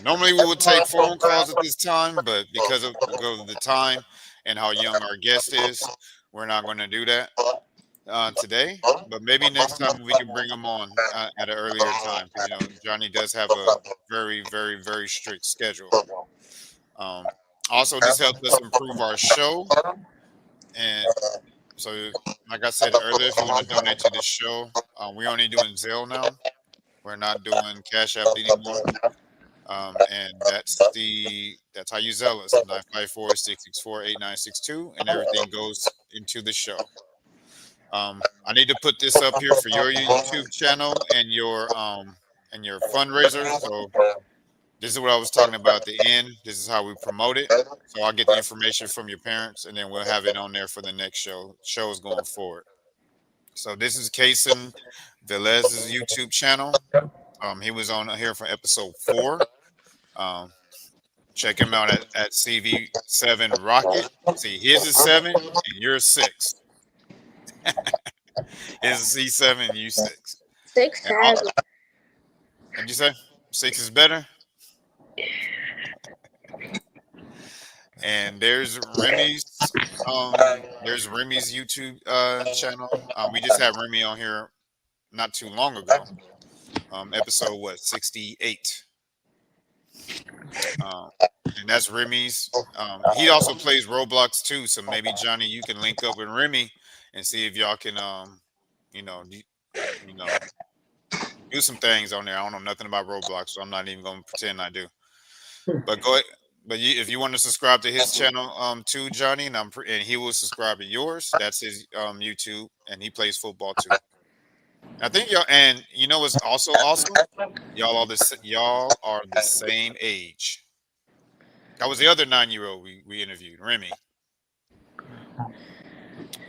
S2: normally we would take phone calls at this time, but because of the time and how young our guest is, we're not going to do that today. But maybe next time we can bring him on at an earlier time, because Johnny does have a very, very, very strict schedule. Also, this helps us improve our show. And so, like I said earlier, if you want to donate to this show, we're only doing Zelle now. We're not doing Cash App anymore. And that's how you Zelle us, 954-664-8962, and everything goes into the show. I need to put this up here for your YouTube channel and your fundraiser. So this is what I was talking about at the end. This is how we promote it. So I'll get the information from your parents, and then we'll have it on there for the next shows going forward. So this is Kason Velez's YouTube channel. He was on here for episode 4. Check him out at CV7 Rocket. See, his is 7 and yours 6. His is C7 and you 6.
S4: 6 has.
S2: What'd you say? 6 is better? And there's Remy's YouTube channel. We just had Remy on here not too long ago. Episode 68. And that's Remy's. He also plays Roblox too, so maybe Johnny, you can link up with Remy and see if y'all can do some things on there. I don't know nothing about Roblox, so I'm not even gonna pretend I do. But go ahead. But if you want to subscribe to his channel too, Johnny, and he will subscribe to yours. That's his YouTube, and he plays football too. I think y'all, and you know what's also awesome? Y'all are the same age. That was the other 9-year-old we interviewed, Remy.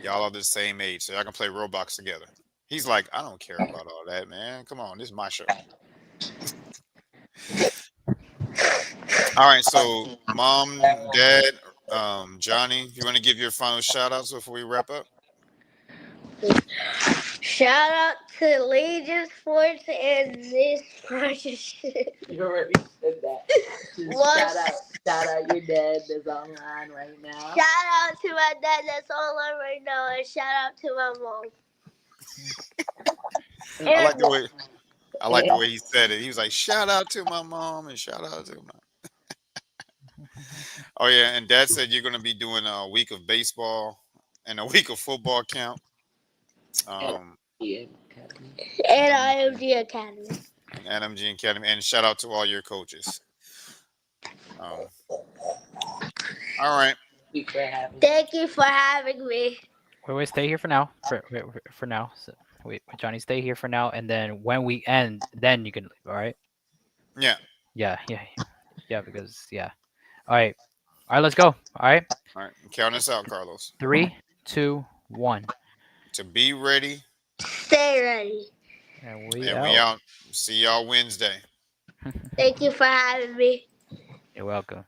S2: Y'all are the same age, so y'all can play Roblox together. He's like, I don't care about all that, man. Come on, this is my show. All right, so mom, dad, Johnny, you want to give your final shout outs before we wrap up?
S4: Shout out to Legion Sports and this sponsorship.
S7: You already said that. Just
S4: What?
S7: shout out your dad that's online right now.
S4: Shout out to my dad that's online right now, and shout out to my mom.
S2: I like the way he said it. He was like, shout out to my mom and shout out to my. Oh yeah, and Dad said you're gonna be doing a week of baseball and a week of football camp.
S7: Yeah.
S4: And IMG Academy.
S2: And MG Academy, and shout out to all your coaches. All right.
S4: Thank you for having me.
S3: Wait, stay here for now. For now. So, wait, Johnny, stay here for now, and then when we end, then you can leave. All right?
S2: Yeah.
S3: Yeah. Because All right. Let's go. All right.
S2: All right. Count us out, Carlos.
S3: 3, 2, 1.
S2: To be ready.
S4: Stay ready.
S3: And we
S2: out.
S3: out.
S2: See y'all Wednesday.
S4: Thank you for having me.
S3: You're welcome.